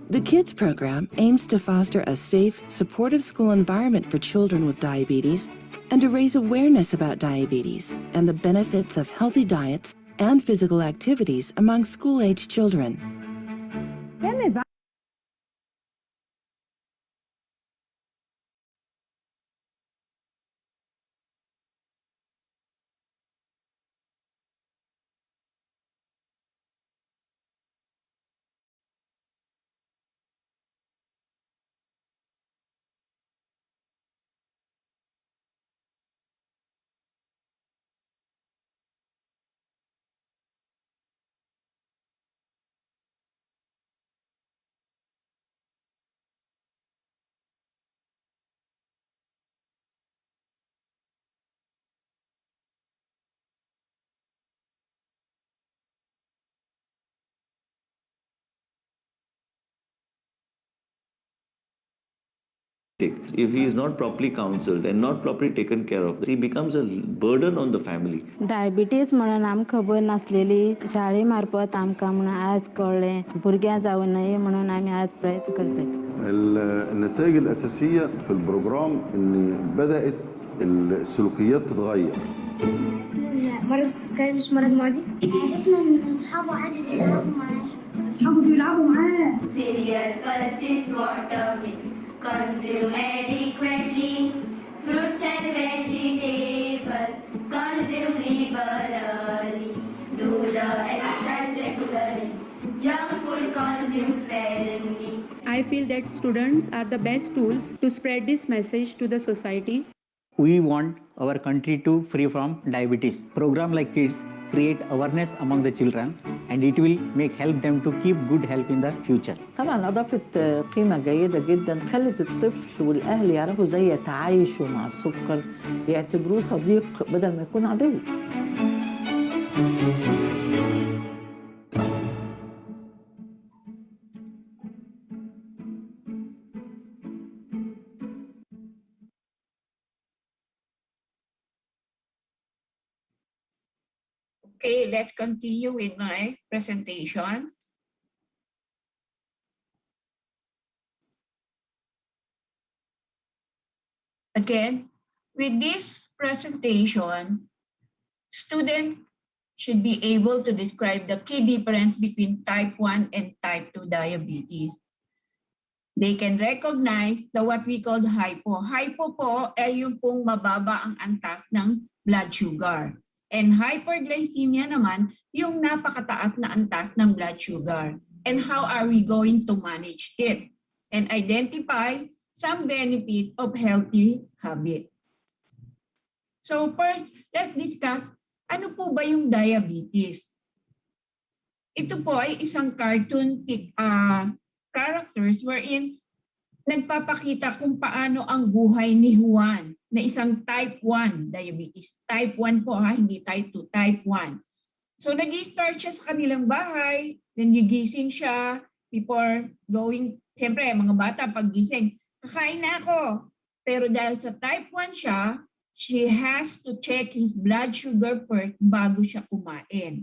The KIDS program aims to foster a safe, supportive school environment for children with diabetes and to raise awareness about diabetes and the benefits of healthy diets and physical activities among school-age children. If he is not properly counseled and not properly taken care of, he becomes a burden on the family. Diabetes म्हणून आमकां खबर नासलेली शाळेमार्फत आमकां म्हणून आज कळ्ळें भुरग्यां जावं नये म्हणून आमी आज प्रयत्न करतात. النتائج الأساسية في البروجرام إن بدأت السلوكيات تتغير. مرض السكري مش مرض معدي. عرفنا إن أصحابه عادي بيلعبوا معاه. أصحابه بيلعبوا معاه. Serious versus water. Consume adequately fruits and vegetables. Consume liberally. Do the exercise regularly. Junk food consume sparingly. I feel that students are the best tools to spread this message to the society. We want our country to free from diabetes. Program like KIDS create awareness among the children and it will help them to keep good health in the future. طبعا أضافت قيمة جيدة جدا، خلت الطفل والأهل يعرفوا ازاي يتعايشوا مع السكر، يعتبروه صديق بدل ما يكون عدو. Okay, let's continue with my presentation. Again, with this presentation, students should be able to describe the key difference between type 1 and type 2 diabetes. They can recognize the what we call hypo. Hypo po ay yung pong mababa ang antas ng blood sugar. And hyperglycemia naman, yung napakataas na antas ng blood sugar. And how are we going to manage it? And identify some benefit of healthy habit. So first, let's discuss ano po ba yung diabetes? Ito po ay isang cartoon characters wherein nagpapakita kung paano ang buhay ni Juan na isang type 1 diabetes. Type 1 po ha, hindi type 2, type 1. So nag-start siya sa kanilang bahay, then gigising siya before going, siyempre mga bata pag gising, kakain na ako. Pero dahil sa type 1 siya, she has to check his blood sugar first bago siya kumain.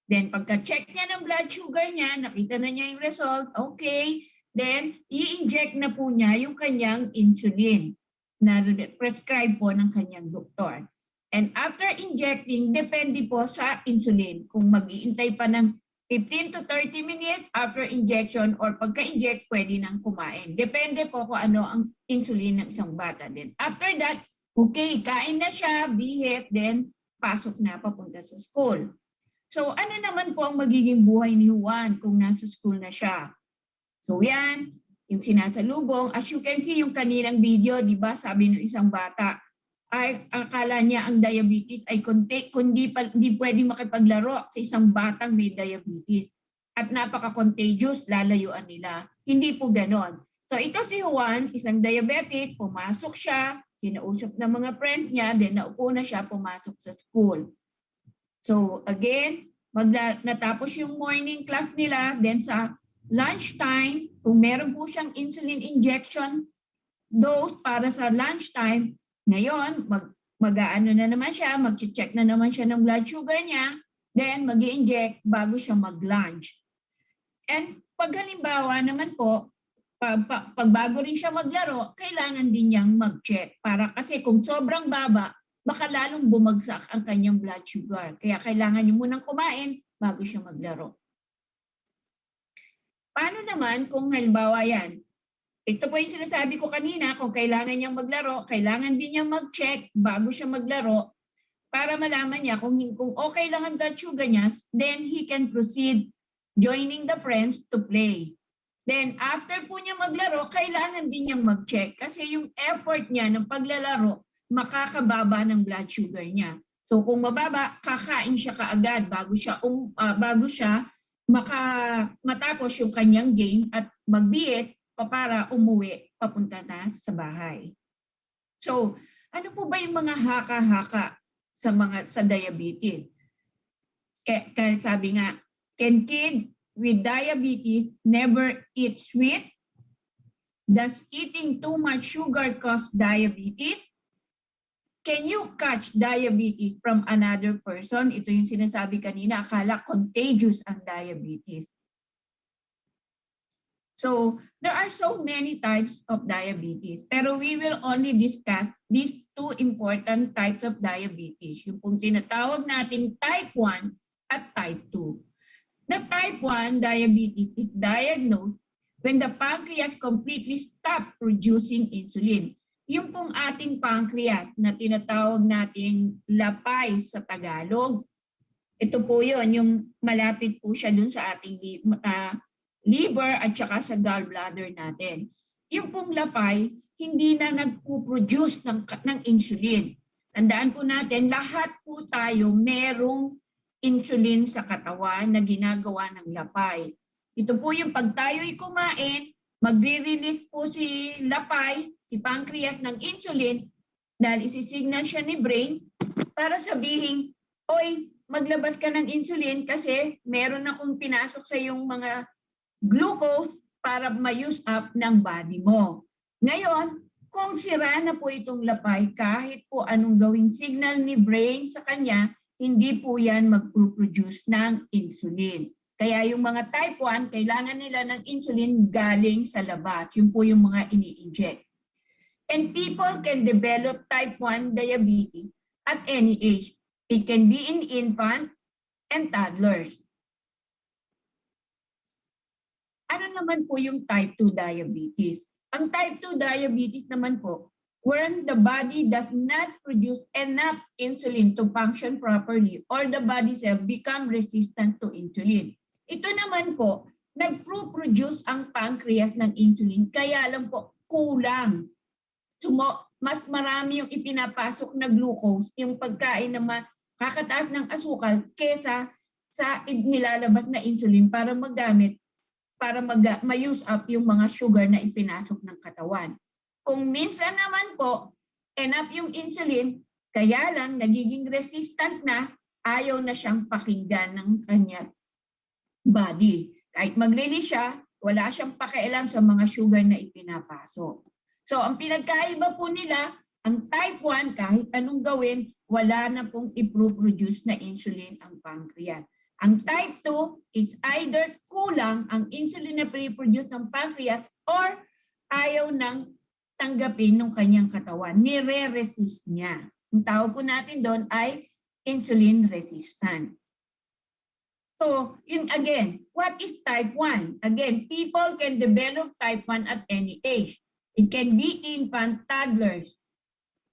Then pagka-check niya ng blood sugar niya, nakita na niya yung result, okay. Then i-inject na po niya yung kanyang insulin na prescribe po ng kanyang doktor. And after injecting, depende po sa insulin. Kung mag-iintay pa ng 15 to 30 minutes after injection or pagka-inject, pwede nang kumain. Depende po kung ano ang insulin ng isang bata. Then after that, okay, kain na siya, bihit, then pasok na papunta sa school. So ano naman po ang magiging buhay ni Juan kung nasa school na siya? So yan, yung sinasalubong. As you can see, yung kaninang video, di ba, sabi ng isang bata, ay akala niya ang diabetes ay kundi pwedeng makipaglaro sa isang batang may diabetes. At napaka-contagious, lalayuan nila. Hindi po ganon. So ito si Juan, isang diabetic, pumasok siya, kinausap ng mga friends niya, then naupo na siya, pumasok sa school. So again, natapos yung morning class nila, then sa lunchtime, kung meron po siyang insulin injection dose para sa lunchtime, ngayon, mag-aano na naman siya, mag-check na naman siya ng blood sugar niya, then mag-i-inject bago siya mag-lunch. And pag halimbawa naman po, pag bago rin siya maglaro, kailangan din niyang mag-check. Para kasi kung sobrang baba, baka lalong bumagsak ang kanyang blood sugar. Kaya kailangan niyo munang kumain bago siya maglaro. Paano naman kung halimbawa yan? Ito po yung sinasabi ko kanina, kung kailangan niyang maglaro, kailangan din niyang mag-check bago siya maglaro para malaman niya kung okay lang ang blood sugar niya, then he can proceed joining the friends to play. Then after po niya maglaro, kailangan din niyang mag-check kasi yung effort niya ng paglalaro, makakababa ng blood sugar niya. So kung mababa, kakain siya kaagad bago siya matapos yung kanyang game at magbiit para umuwi papunta na sa bahay. So, ano po ba yung mga haka-haka sa diabetes? Kaya sabi nga, can kid with diabetes never eat sweet? Does eating too much sugar cause diabetes? Can you catch diabetes from another person? Ito yung sinasabi kanina, akala contagious ang diabetes. So, there are so many types of diabetes, pero we will only discuss these two important types of diabetes, yung pong tinatawag nating type 1 at type 2. The type 1 diabetes is diagnosed when the pancreas completely stops producing insulin. Yung pong ating pancreas na tinatawag nating lapay sa Tagalog, ito po yun, yung malapit po siya dun sa ating liver at saka sa gallbladder natin. Yung pong lapay, hindi na nagpo-produce ng insulin. Tandaan po natin, lahat po tayo merong insulin sa katawan na ginagawa ng lapay. Ito po yung pag tayo'y kumain, magre-release po si lapay, si pancreas ng insulin dahil isisignal siya ni brain para sabihin, oy, maglabas ka ng insulin kasi meron akong pinasok sa yung mga glucose para ma-use up ng body mo. Ngayon, kung sira na po itong lapay, kahit po anong gawing signal ni brain sa kanya, hindi po yan mag-produce ng insulin. Kaya yung mga type 1, kailangan nila ng insulin galing sa labas. Yun po yung mga ini-inject. And people can develop type 1 diabetes at any age. It can be in infant and toddlers. Ano naman po yung type 2 diabetes? Ang type 2 diabetes naman po, when the body does not produce enough insulin to function properly or the body cell become resistant to insulin. Ito naman po, nag-produce ang pancreas ng insulin, kaya lang po kulang. Mas marami yung ipinapasok na glucose, yung pagkain na makakataas ng asukal kesa sa nilalabas na insulin para magamit para ma-use up yung mga sugar na ipinasok ng katawan. Kung minsan naman po, enough yung insulin, kaya lang nagiging resistant na, ayaw na siyang pakinggan ng kanya body. Kahit mag-release siya, wala siyang pakialam sa mga sugar na ipinapasok. So ang pinagkaiba po nila, ang type 1, kahit anong gawin, wala na pong i-produce na insulin ang pancreas. Ang type 2 is either kulang ang insulin na pre-produce ng pancreas or ayaw nang tanggapin ng kanyang katawan. Nire-resist niya. Ang tawag po natin doon ay insulin resistant. So, yun again, what is type 1? Again, people can develop type 1 at any age. It can be infant, toddlers.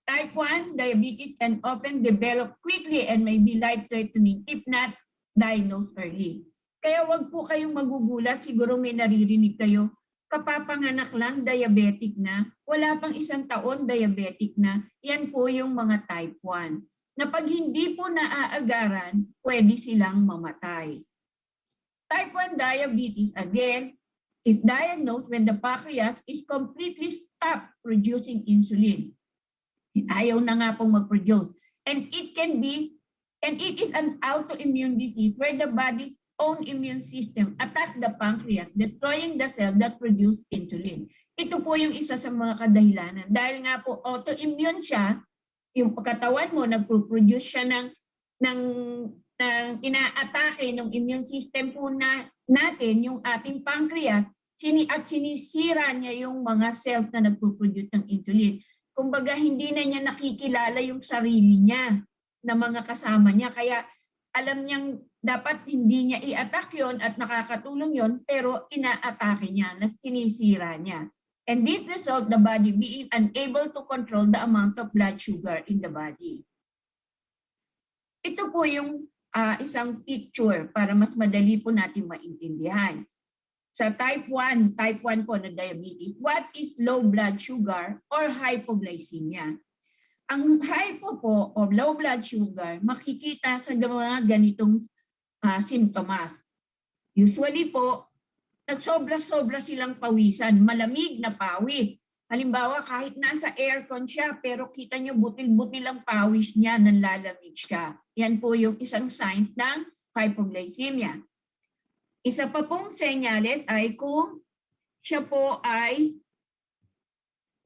Type 1 diabetes can often develop quickly and may be life-threatening if not diagnosed early. Kaya wag po kayong magugulat, siguro may naririnig kayo, kapapanganak lang diabetic na, wala pang 1 taon diabetic na, yan po yung mga type 1. Na pag hindi po naaagaran, pwede silang mamatay. Type 1 diabetes, again, is diagnosed when the pancreas is completely stopped producing insulin. Ayaw na nga pong mag-produce. And it is an autoimmune disease where the body's own immune system attacks the pancreas, destroying the cell that produce insulin. Ito po yung isa sa mga kadahilanan. Dahil nga po autoimmune siya, yung pagkatawan mo, nagpo-produce siya ng inaatake ng immune system po na natin yung ating pancreas at sinisira niya yung mga cells na nagpo-produce ng insulin. Kumbaga, hindi na niya nakikilala yung sarili niya na mga kasama niya. Kaya alam niyang dapat hindi niya i-attack yon at nakakatulong yon, pero ina-atake niya, na sinisira niya. And this result the body being unable to control the amount of blood sugar in the body. Ito po yung isang picture para mas madali po natin maintindihan. Sa type 1 po na diabetes, what is low blood sugar or hypoglycemia? Ang hypo po o low blood sugar, makikita sa mga ganitong simptomas. Usually po, nagsobra-sobra silang pawisan, malamig na pawis. Halimbawa, kahit nasa aircon siya, pero kita nyo butil-butil ang pawis niya, nanlalamig siya. Yan po yung isang sign ng hypoglycemia. Isa pa pong senyales ay kung siya po ay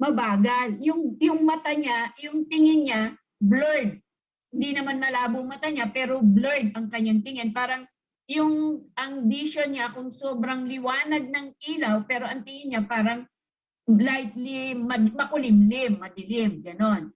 mabagal. Yung mata niya, yung tingin niya, blurred. Hindi naman malabo mata niya, pero blurred ang kanyang tingin. Parang ang vision niya, kung sobrang liwanag ng ilaw, pero ang tingin niya parang lightly makulimlim, madilim, ganon.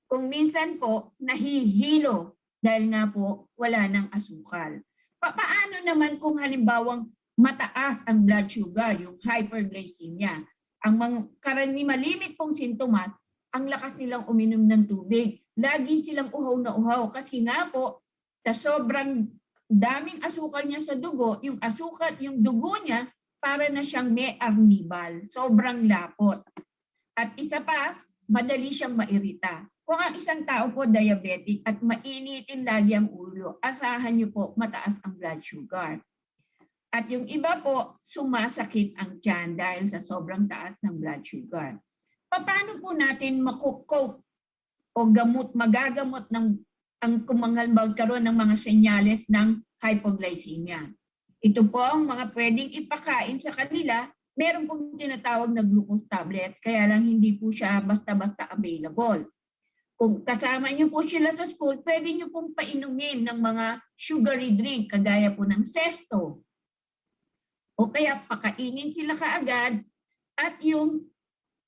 Kung minsan po, nahihilo dahil nga po wala ng asukal. Paano naman kung halimbawang mataas ang blood sugar, yung hyperglycemia? Ang mga malimit pong sintomas, ang lakas nilang uminom ng tubig. Lagi silang uhaw na uhaw kasi nga po, sa sobrang daming asukal niya sa dugo, yung dugo niya, para na siyang may arnibal. Sobrang lapot. At isa pa, madali siyang mairita. Kung ang isang tao po diabetic at mainitin lagi ang ulo, asahan niyo po mataas ang blood sugar. At yung iba po, sumasakit ang tiyan dahil sa sobrang taas ng blood sugar. Paano po natin makukope o magagamot kung magkaroon ng mga senyales ng hypoglycemia? Ito po ang mga pwedeng ipakain sa kanila. Meron pong tinatawag na glucose tablet, kaya lang hindi po siya basta-basta available. Kung kasama niyo po sila sa school, pwede niyo pong painumin ng mga sugary drink, kagaya po ng Zesto. O kaya pakainin sila kaagad. At yung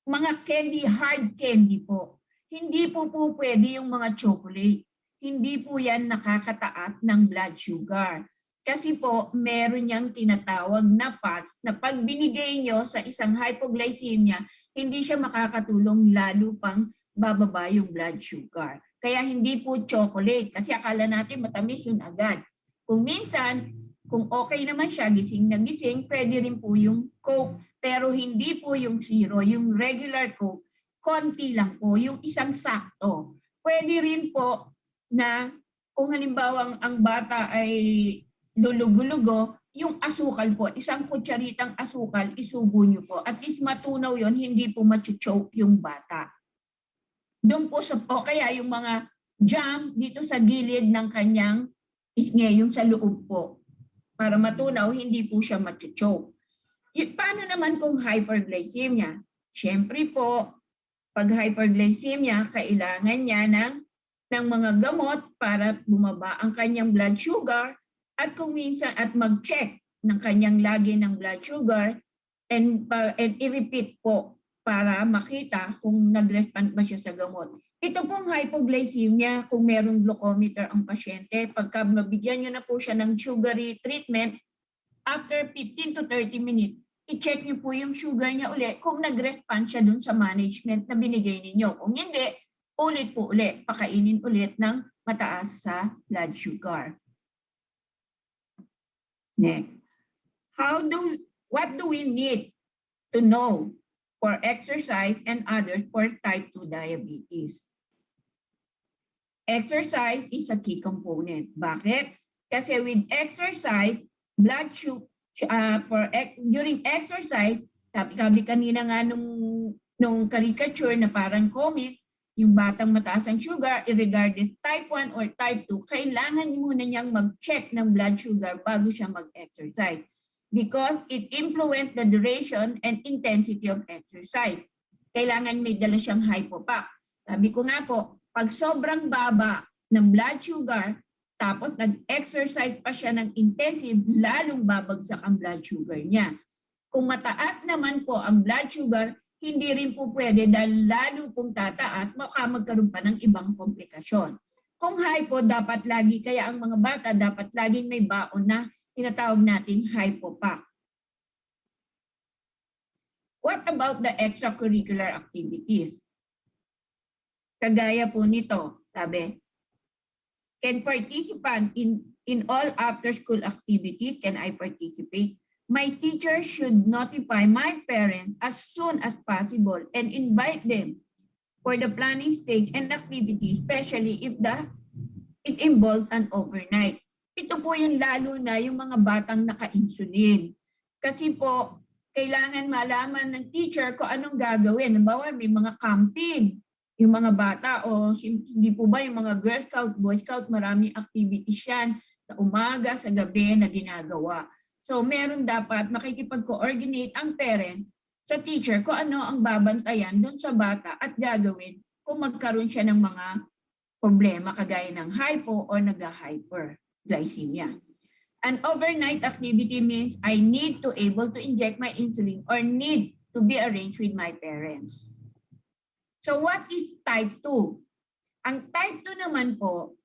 mga candy, hard candy po. Hindi po pwede yung mga chocolate. Hindi po yan nakakataas ng blood sugar. Kasi po, meron niyang tinatawag na patch na pag binigay nyo sa isang hypoglycemia, hindi siya makakatulong, lalo pang bababa yung blood sugar. Kaya hindi po chocolate, kasi akala natin matamis yun agad. Kung minsan, kung okay naman siya, gising na gising, pwede rin po yung Coke, pero hindi po yung zero, yung regular Coke, konti lang po, yung isang sakto. Pwede rin po na kung halimbawa ang bata ay lulugo-lugo, yung asukal po, isang kutsaritang asukal, isubo nyo po. At least matunaw yon, hindi po machuchoke yung bata. Doon po kaya yung mga jam dito sa gilid ng kanyang isnge, yung sa loob po. Para matunaw, hindi po siya machuchoke. Paano naman kung hyperglycemia? Siyempre po, pag hyperglycemia, kailangan niya ng mga gamot para bumaba ang kanyang blood sugar, at kung minsan at mag-check ng kanyang lagi ng blood sugar and i-repeat po para makita kung nag-respond ba siya sa gamot. Ito pong hypoglycemia, kung merong glucometer ang pasyente, pagka mabigyan niyo na po siya ng sugary treatment, after 15 to 30 minutes, i-check niyo po yung sugar niya ulit kung nag-respond siya dun sa management na binigay ninyo. Kung hindi, ulit po ulit, pakainin ulit ng mataas sa blood sugar. Next, what do we need to know for exercise and others for type 2 diabetes? Exercise is a key component. Bakit? Kasi with exercise, blood sugar, during exercise, sabi kanina nga nung caricature na parang comics, yung batang mataas ang sugar, irregardless type 1 or type 2, kailangan muna niyang mag-check ng blood sugar bago siya mag-exercise because it influences the duration and intensity of exercise. Kailangan may dala siyang hypopac. Sabi ko nga po, pag sobrang baba ng blood sugar, tapos nag-exercise pa siya ng intensive, lalong babagsak ang blood sugar niya. Kung mataas naman po ang blood sugar, hindi rin po pwede dahil lalo pong tataas, baka magkaroon pa ng ibang komplikasyon. Kung high po, dapat lagi, kaya ang mga bata dapat laging may baon na tinatawag nating hypopack. What about the extracurricular activities? Kagaya po nito, sabi, can participant in all after-school activities, can I participate? My teacher should notify my parents as soon as possible and invite them for the planning stage and activity, especially if it involves an overnight. Ito po yung lalo na yung mga batang naka-insulin. Kasi po, kailangan malaman ng teacher kung anong gagawin. Halimbawa, may mga camping, yung mga bata, o hindi po ba yung mga Girl Scout, Boy Scout, maraming activities yan sa umaga, sa gabi na ginagawa. So meron dapat makikipag-coordinate ang parent sa teacher kung ano ang babantayan doon sa bata at gagawin kung magkaroon siya ng mga problema kagaya ng hypo or nag-hyperglycemia. An overnight activity means I need to able to inject my insulin or need to be arranged with my parents. So what is type 2? Ang type 2 naman po,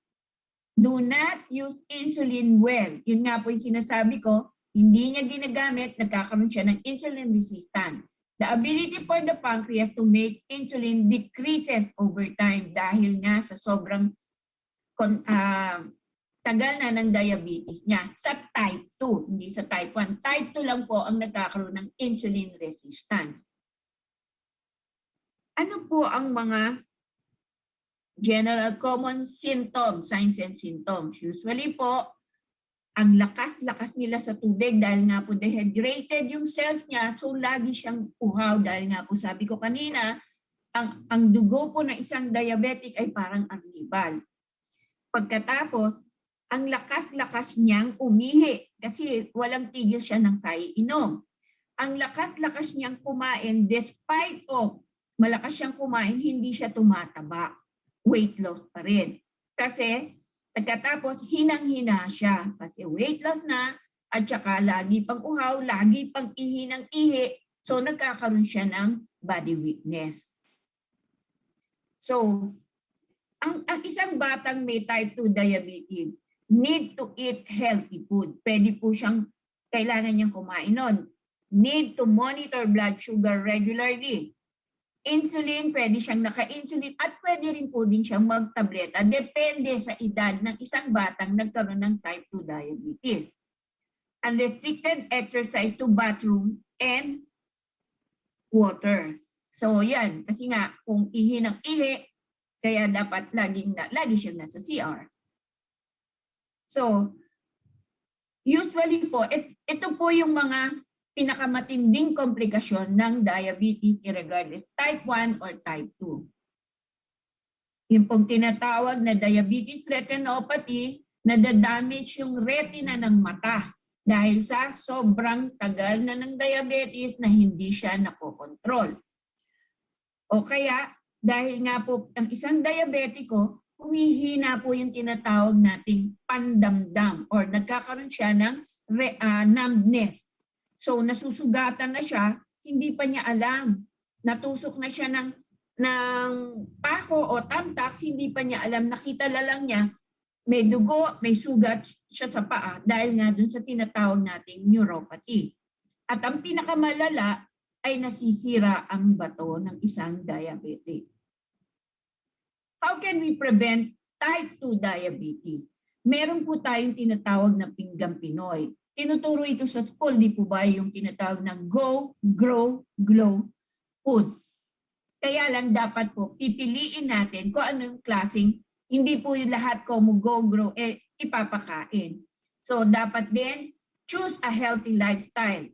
do not use insulin well. Yun nga po yung sinasabi ko, hindi niya ginagamit, nagkakaroon siya ng insulin resistance. The ability for the pancreas to make insulin decreases over time dahil nga sa sobrang tagal na ng diabetes niya. Sa type 2, hindi sa type 1. Type 2 lang po ang nagkakaroon ng insulin resistance. Ano po ang mga general common symptoms, signs and symptoms? Usually po, ang lakas-lakas nila sa tubig dahil nga po dehydrated yung cells niya, so lagi siyang uhaw dahil nga po sabi ko kanina, ang dugo po ng isang diabetic ay parang arnibal. Pagkatapos, ang lakas-lakas niyang umihi kasi walang tigil siya ng kaiinom. Ang lakas-lakas niyang kumain despite of malakas siyang kumain, hindi siya tumataba. Weight loss pa rin. Kasi pagkatapos, hinang-hina siya kasi weight loss na at saka lagi pang uhaw, lagi pang ihi ng ihi. So nagkakaroon siya ng body weakness. So, ang isang batang may type 2 diabetes need to eat healthy food. Pwede po siyang, kailangan niyang kumain nun. Need to monitor blood sugar regularly. Insulin, pwede siyang naka-insulin at pwede rin po din siyang magtableta. Depende sa edad ng isang batang nagkaroon ng type 2 diabetes. Unrestricted exercise to bathroom and water. So yan, kasi nga kung ihi ng ihi, kaya dapat lagi siyang nasa CR. So, usually po, ito po yung mga pinakamatinding komplikasyon ng diabetes irregardless type 1 or type 2. Yung pong tinatawag na diabetes retinopathy, nadadamage yung retina ng mata dahil sa sobrang tagal na ng diabetes na hindi siya nakokontrol. O kaya, dahil nga po ang isang diabetiko, humihina po yung tinatawag nating pandamdam or nagkakaroon siya ng numbness. So nasusugatan na siya, hindi pa niya alam. Natusok na siya ng pako o tamtak, hindi pa niya alam. Nakita lang niya, may dugo, may sugat siya sa paa dahil nga dun sa tinatawag nating neuropathy. At ang pinakamalala ay nasisira ang bato ng isang diabetic. How can we prevent type 2 diabetes? Meron po tayong tinatawag na pinggang Pinoy. Tinuturo ito sa school, di po ba yung tinatawag na Go, Grow, Glow food. Kaya lang dapat po pipiliin natin kung anong klaseng, hindi po yung lahat ko mo go, grow, ipapakain. So dapat din, choose a healthy lifestyle.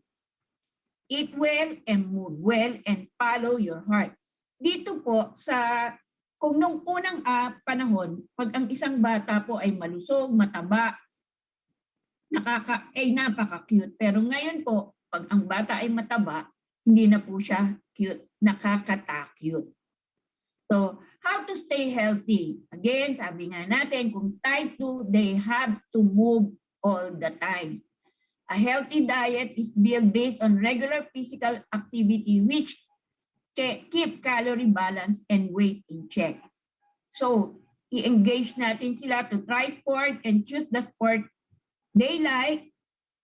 Eat well and move well and follow your heart. Dito po kung nung unang panahon, pag ang isang bata po ay malusog, mataba, napaka-cute. Pero ngayon po, pag ang bata ay mataba, hindi na po siya cute, nakakata-cute. So, how to stay healthy? Again, sabi nga natin, kung type 2, they have to move all the time. A healthy diet is built based on regular physical activity which keep calorie balance and weight in check. So, i-engage natin sila to try sport and choose the sport they like,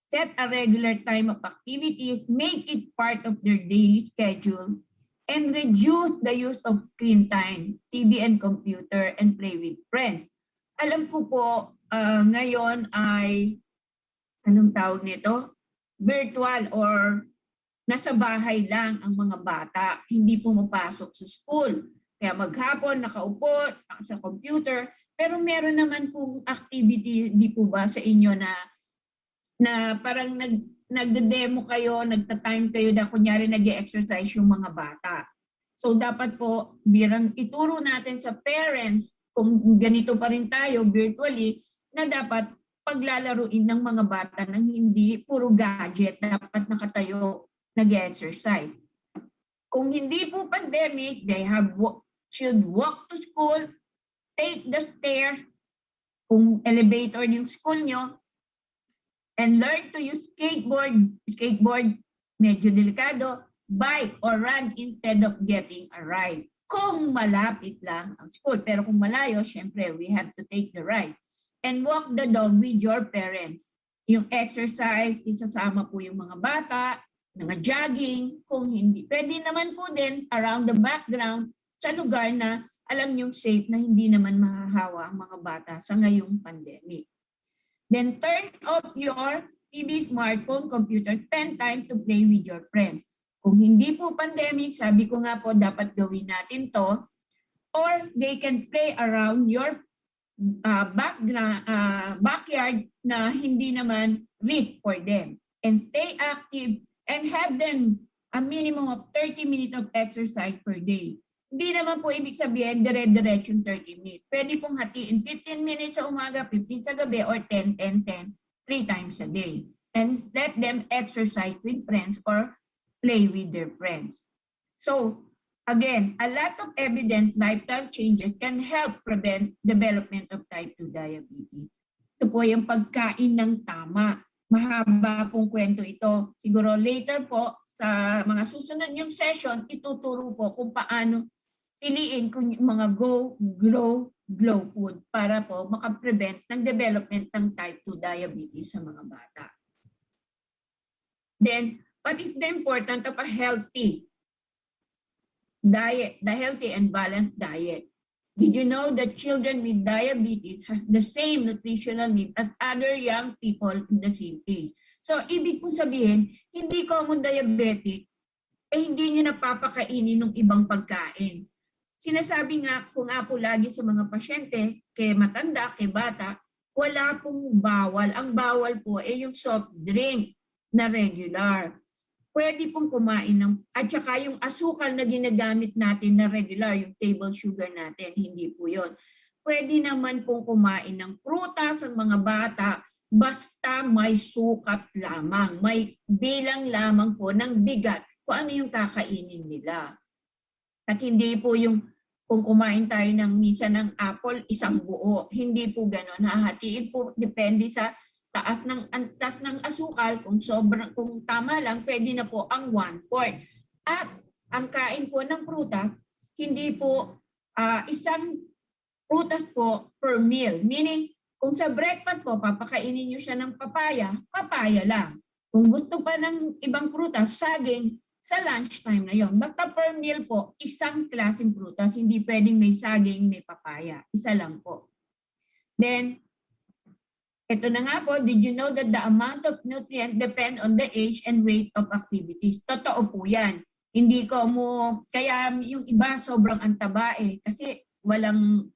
set a regular time of activities, make it part of their daily schedule, and reduce the use of screen time, TV and computer, and play with friends. Alam ko po, ngayon ay, anong tawag nito? Virtual or nasa bahay lang ang mga bata, hindi pumapasok sa school. Kaya maghapon, nakaupo sa computer, pero meron naman pong activity, di po ba sa inyo na parang nagde-demo kayo, nagta-time kayo na kunyari nag-exercise yung mga bata. So dapat po ituro natin sa parents kung ganito pa rin tayo virtually na dapat paglalaruin ng mga bata ng hindi puro gadget, dapat nakatayo, nag-exercise. Kung hindi po pandemic, they should walk to school, take the stairs, kung elevator yung school nyo, and learn to use skateboard, medyo delikado, bike or run instead of getting a ride. Kung malapit lang ang school. Pero kung malayo, syempre, we have to take the ride. And walk the dog with your parents. Yung exercise, isasama po yung mga bata, mga jogging, kung hindi. Pwede naman po din around the background sa lugar na alam yung safe na hindi naman mahahawa ang mga bata sa ngayong pandemic. Then turn off your TV, smartphone, computer, spend time to play with your friends. Kung hindi po pandemic, sabi ko nga po, dapat gawin natin to. Or they can play around your backyard na hindi naman risk for them. And stay active and have them a minimum of 30 minutes of exercise per day. Hindi naman po ibig sabihin dire-diretso 30 minutes. Pwede pong hatiin 15 minutes sa umaga, 15 sa gabi, or 10, 10, 10, 3 times a day. And let them exercise with friends or play with their friends. So, again, a lot of evident lifestyle changes can help prevent development of type 2 diabetes. Ito po yung pagkain ng tama. Mahaba pong kwento ito. Siguro later po, sa mga susunod yung session, ituturo po kung paano piliin kung yung mga go, grow, glow food para po makaprevent ng development ng type 2 diabetes sa mga bata. Then, what is the importance of a healthy diet, the healthy and balanced diet? Did you know that children with diabetes has the same nutritional need as other young people in the same age? So, ibig po sabihin, hindi common diabetic, hindi nyo napapakainin ng ibang pagkain. Sinasabi nga ko nga po lagi sa mga pasyente, kay matanda, kay bata, wala pong bawal. Ang bawal po ay yung soft drink na regular. Pwede pong kumain ng, at saka yung asukal na ginagamit natin na regular, yung table sugar natin, hindi po yun. Pwede naman pong kumain ng prutas ang mga bata, basta may sukat lamang, may bilang lamang po ng bigat kung ano yung kakainin nila. At hindi po yung kung kumain tayo ng misa ng apple, isang buo. Hindi po gano'n. Hahatiin po, depende sa taas ng asukal. Kung tama lang, pwede na po ang 1/4. At ang kain po ng prutas, hindi po isang prutas po per meal. Meaning, kung sa breakfast po, papakainin nyo siya ng papaya, papaya lang. Kung gusto pa ng ibang prutas, saging, sa lunchtime na yon. Basta per meal po, isang klaseng prutas. Hindi pwedeng may saging, may papaya. Isa lang po. Then, ito na nga po, did you know that the amount of nutrients depend on the age and weight of activities? Totoo po yan. Hindi ko kaya yung iba sobrang antaba kasi walang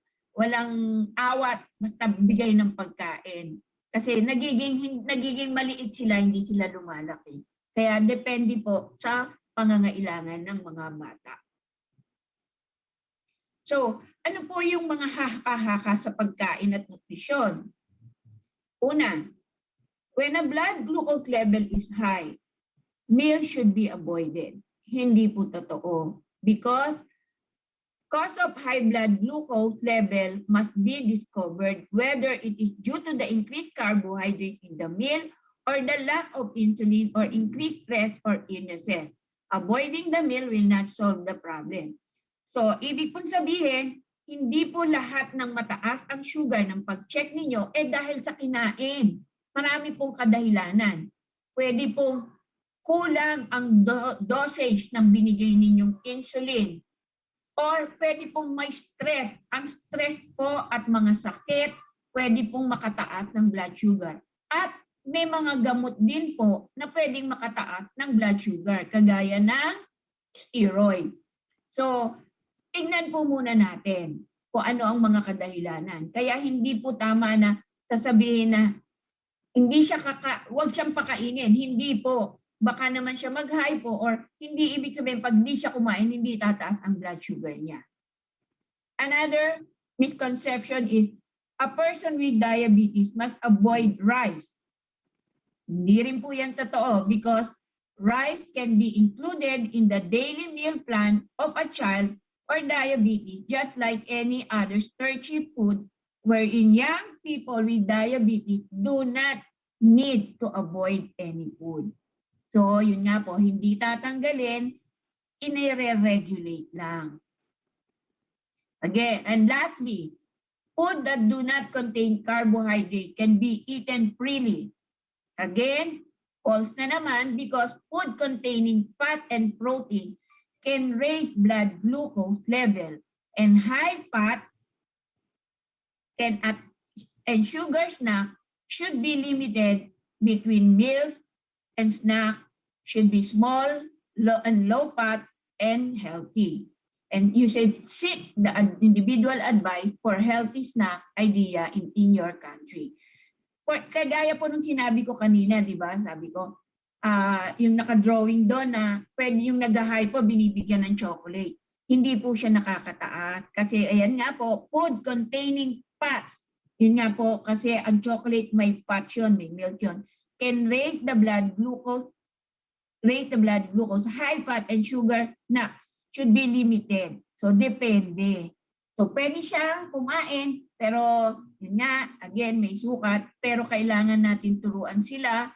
awat, basta bigay ng pagkain. Kasi nagiging maliit sila, hindi sila lumalaki. Kaya depende po sa pangangailangan ng mga bata. So, ano po yung mga haka-haka sa pagkain at nutrisyon? Una, when a blood glucose level is high, meals should be avoided. Hindi po totoo. Because cause of high blood glucose level must be discovered, whether it is due to the increased carbohydrate in the meal or the lack of insulin or increased stress or illnesses. Avoiding the meal will not solve the problem. So, ibig pong sabihin, hindi po lahat ng mataas ang sugar ng pag-check ninyo dahil sa kinain. Marami pong kadahilanan. Pwede pong kulang ang dosage ng binigay ninyong insulin. Or pwede pong may stress. Ang stress po at mga sakit, pwede pong makataas ng blood sugar. At may mga gamot din po na pwedeng makataas ng blood sugar, kagaya ng steroid. So, tingnan po muna natin kung ano ang mga kadahilanan. Kaya hindi po tama na sasabihin na hindi siya wag siyang pakainin. Hindi po. Baka naman siya mag-high po or hindi ibig sabihin pag di siya kumain, hindi tataas ang blood sugar niya. Another misconception is a person with diabetes must avoid rice. Hindi rin po yan totoo because rice can be included in the daily meal plan of a child or diabetes just like any other starchy food, wherein young people with diabetes do not need to avoid any food. So, yun nga po, hindi tatanggalin, inire-regulate lang. Again, and lastly, food that do not contain carbohydrate can be eaten freely. Again, false na naman because food containing fat and protein can raise blood glucose level, and high fat and sugar snack should be limited between meals, and snack should be small, low fat, and healthy. And you should seek the individual advice for healthy snack idea in your country. Kagaya po nung sinabi ko kanina, di ba? Sabi ko, yung naka-drawing doon na pwede yung nag-high po, binibigyan ng chocolate. Hindi po siya nakakataas. Kasi ayan nga po, food containing fats. Yun nga po, kasi ang chocolate may fat yun, may milk yun. Can raise the blood glucose. High fat and sugar na should be limited. So, depende. So, pwede siyang kumain, pero yun nga, again, may sukat, pero kailangan natin turuan sila,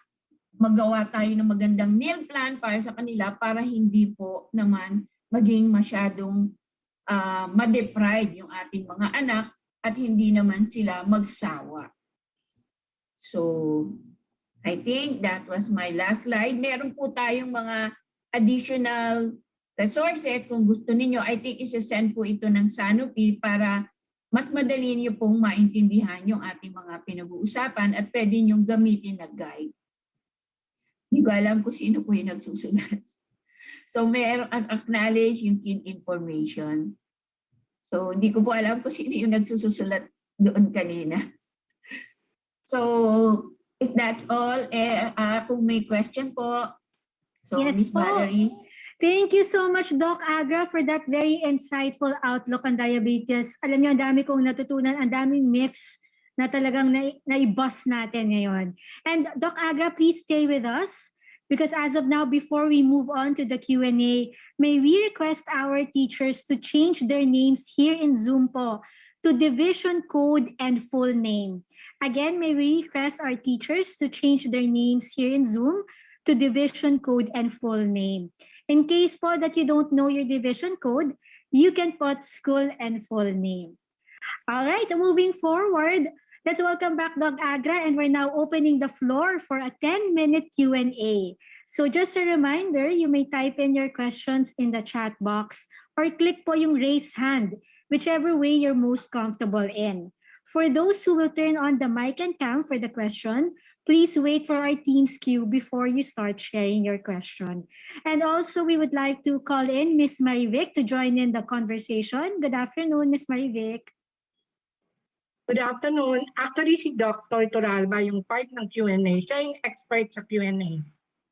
magawa tayo ng magandang meal plan para sa kanila para hindi po naman maging masyadong ma-deprive yung ating mga anak at hindi naman sila magsawa. So, I think that was my last slide. Meron po tayong mga additional resources kung gusto ninyo. I think isa-send po ito ng Sanofi para mas madali niyo pong maintindihan yung ating mga pinag-uusapan at pwede niyong gamitin na guide. Hindi ko alam kung sino po yung nagsusulat. So, meron acknowledge yung key information. So, hindi ko po alam kung sino yung nagsusulat doon kanina. So, if that's all, kung may question po, so Yes Ms. po. Valerie. Thank you so much, Doc Agra, for that very insightful outlook on diabetes. Alam niyo, ang dami kong natutunan, ang daming myths na talagang naibus natin ngayon. And Doc Agra, please stay with us because as of now, before we move on to the Q&A, may we request our teachers to change their names here in Zoom po to division code and full name. Again, may we request our teachers to change their names here in Zoom to division code and full name. In case po that you don't know your division code, you can put school and full name. All right, moving forward, let's welcome back Doc Agra, and we're now opening the floor for a 10-minute Q&A. So just a reminder, you may type in your questions in the chat box or click po yung raise hand, whichever way you're most comfortable in. For those who will turn on the mic and cam for the question, please wait for our team's cue before you start sharing your question. And also, we would like to call in Ms. Marivic to join in the conversation. Good afternoon, Ms. Marivic. Good afternoon. Actually, si Dr. Turalba yung part ng Q&A. Siya yung expert sa Q&A.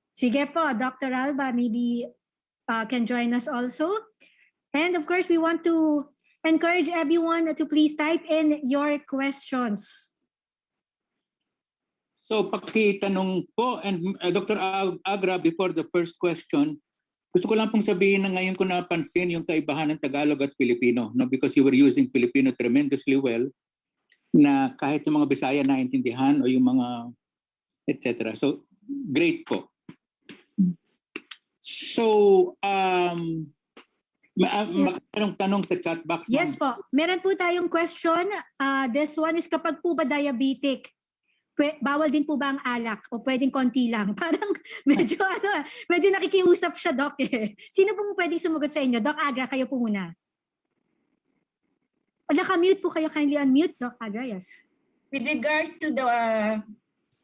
Sige po, Dr. Alba, maybe can join us also. And of course, we want to encourage everyone to please type in your questions. So pakitanong po, and Dr. Agra, before the first question, Gusto ko lang pong sabihin na ngayon ko napansin yung kaibahan ng Tagalog at Filipino, no? Because you were using Filipino tremendously well, na kahit yung mga Bisaya naintindihan o yung mga etc. So, great po. So, magkaroong tanong sa chat box. Yes po. Meron po tayong question. This one is kapag po ba diabetic, bawal din po ba ang alak o pwedeng konti lang? Parang medyo medyo nakikiusap siya, Doc eh. Sino po pwedeng sumagot sa inyo? Doc Agra, kayo po muna. O naka-mute po kayo, kindly unmute, Doc Agra, yes. With regard to the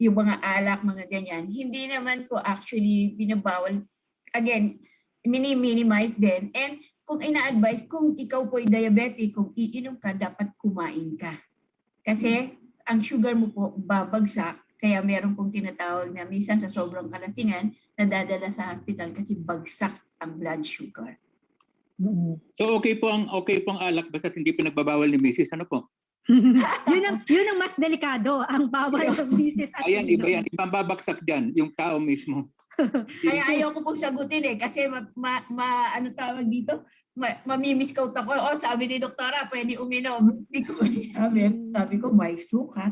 yung mga alak, mga ganyan, hindi naman po actually binabawal. Again, minimize din. And kung ina-advise, kung ikaw po ay diabetic, kung iinom ka, dapat kumain ka. Kasi ang sugar mo po babagsak, kaya meron pong tinatawag na minsan sa sobrang kalasingan, nadadala sa hospital kasi bagsak ang blood sugar. So okay po ang alak basta't hindi pinagbabawal ni Mrs. Ano po? yun ang mas delikado, ang bawal ng misis at Ayan, iba yan. Ibang babagsak dyan, yung tao mismo. Kaya ayaw ko pong sagutin eh, kasi ano tawag dito? Mamimiskout ako. O, sabi ni doktora, pwede uminom. Hindi ko sabi ko, may sukat.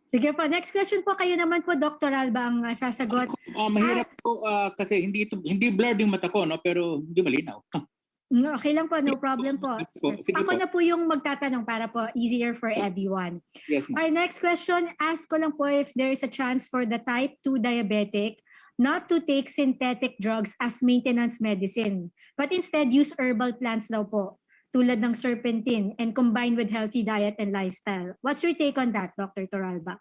Sige po, next question po. Kayo naman po, Dr. Alba, ang sasagot. Mahirap po kasi hindi blurred yung mata ko, no? Pero hindi malinaw. Okay lang po, no problem po. Ako na po yung magtatanong para po easier for everyone. Yes, Our next question, ask ko lang po if there is a chance for the type 2 diabetic not to take synthetic drugs as maintenance medicine, but instead use herbal plants daw po, tulad ng serpentine, and combine with healthy diet and lifestyle. What's your take on that, Dr. Toralba?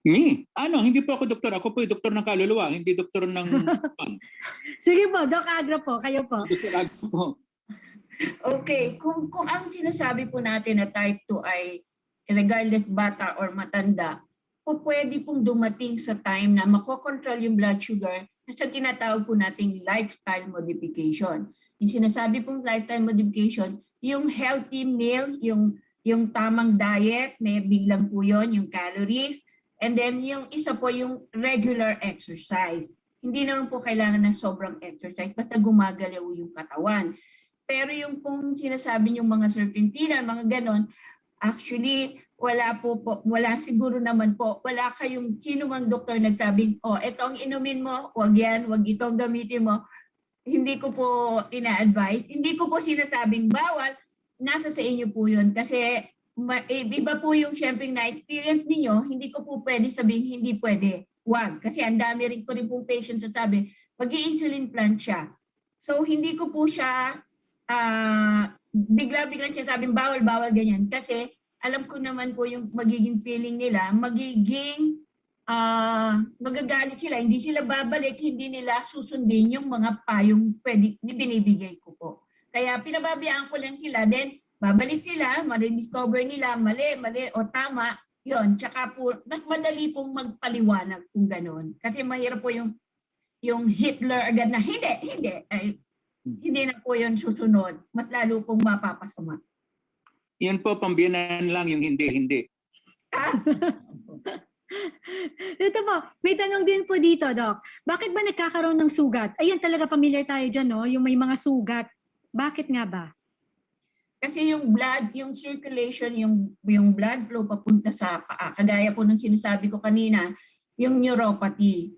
Me? Hindi po ako doktor. Ako po yung doktor ng kaluluwa, hindi doktor ng... Sige po, Doc Agra po, kayo po. Doktor Agra po. Okay, kung ang sinasabi po natin na type 2 ay regardless bata or matanda, po pwede pong dumating sa time na makokontrol yung blood sugar sa tinatawag po nating lifestyle modification. Yung sinasabi pong lifestyle modification, yung healthy meal, yung tamang diet, may biglang po yun, yung calories, and then yung isa po yung regular exercise. Hindi naman po kailangan ng sobrang exercise, basta gumagalaw yung katawan. Pero yung pong sinasabi yung mga serpentina, mga ganon, actually, wala siguro naman po, wala kayong sino mang doktor nagsabing, ito ang inumin mo, wag yan, wag itong gamitin mo. Hindi ko po ina-advise, hindi ko po sinasabing bawal, nasa sa inyo po yun. Kasi iba po yung syempre na-experience ninyo, hindi ko po pwede sabihin hindi pwede, wag. Kasi ang dami rin ko rin pong patient sa sabi, mag-i-insulin plant siya. So hindi ko po siya bigla-bigla siya sabing bawal ganyan. Kasi alam ko naman po yung magiging feeling nila, magiging magagalit sila, hindi sila babalik, hindi nila susundin yung mga payong binibigay ko po. Kaya pinababayaan ko lang sila, then babalik sila, ma-rediscover nila, mali o tama, yon. Tsaka po, mas madali pong magpaliwanag kung gano'n. Kasi mahirap po yung Hitler agad na, hindi na po yun susunod. Mas lalo pong mapapasama. Yan po, pambiyanan lang yung hindi. Dito po, may tanong din po dito, Doc. Bakit ba nagkakaroon ng sugat? Ayun talaga, familiar tayo dyan, no? Yung may mga sugat. Bakit nga ba? Kasi yung blood, yung circulation, yung blood flow papunta sa paa. Kagaya po nung sinasabi ko kanina, yung neuropathy.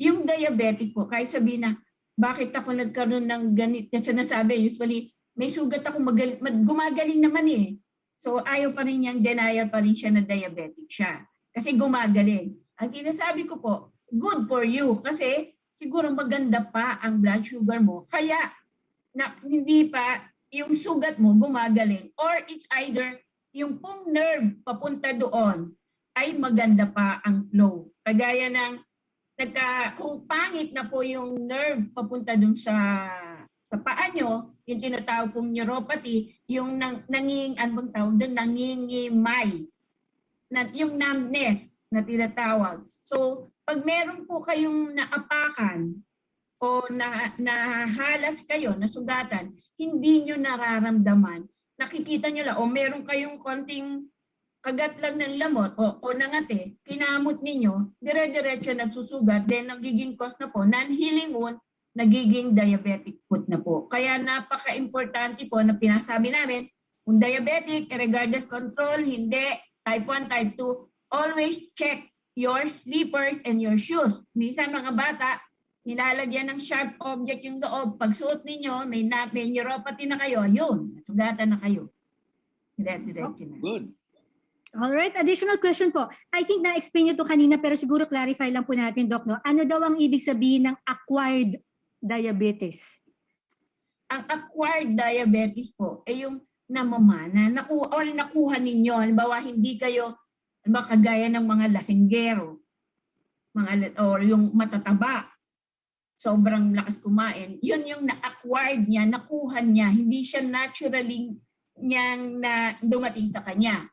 Yung diabetic po, kahit sabihin na, bakit ako nagkaroon ng ganit? Kasi nasabi, usually, may sugat ako, gumagaling naman eh. So ayaw pa rin niyang, denial pa rin siya na diabetic siya. Kasi gumagaling. Ang sinasabi ko po, good for you. Kasi siguro maganda pa ang blood sugar mo. Kaya hindi pa yung sugat mo gumagaling. Or it's either yung pong nerve papunta doon ay maganda pa ang flow. Kagaya ng kung pangit na po yung nerve papunta doon sa paa nyo, yung tinatawag pong neuropathy, yung anong tawag doon, nangingimay. Yung numbness na tinatawag. So, pag meron po kayong naapakan o nahalas kayo, nasugatan, hindi nyo nararamdaman. Nakikita nyo lang, o meron kayong konting kagat lang ng lamot o nangate, kinamot ninyo, dire-diretso nagsusugat, then nagiging cause na po, non-healing wound, nagiging diabetic foot na po. Kaya napaka-importante po na pinasabi namin, kung diabetic, regardless control, hindi, type 1, type 2, always check your slippers and your shoes. Minsan mga bata, nilalagyan ng sharp object yung loob. Pag suot ninyo, may neuropathy na kayo, yun, sugatan na kayo. Diretso na. Good. Alright, additional question po. I think na-explain nyo to kanina pero siguro clarify lang po natin, Doc, no? Ano daw ang ibig sabihin ng acquired diabetes? Ang acquired diabetes po ay yung namamana, nakuha ninyo. Halimbawa, hindi kayo kagaya ng mga lasinggero, or yung matataba, sobrang lakas kumain. Yun yung na-acquired niya, nakuha niya. Hindi siya naturally niyang na dumating sa kanya.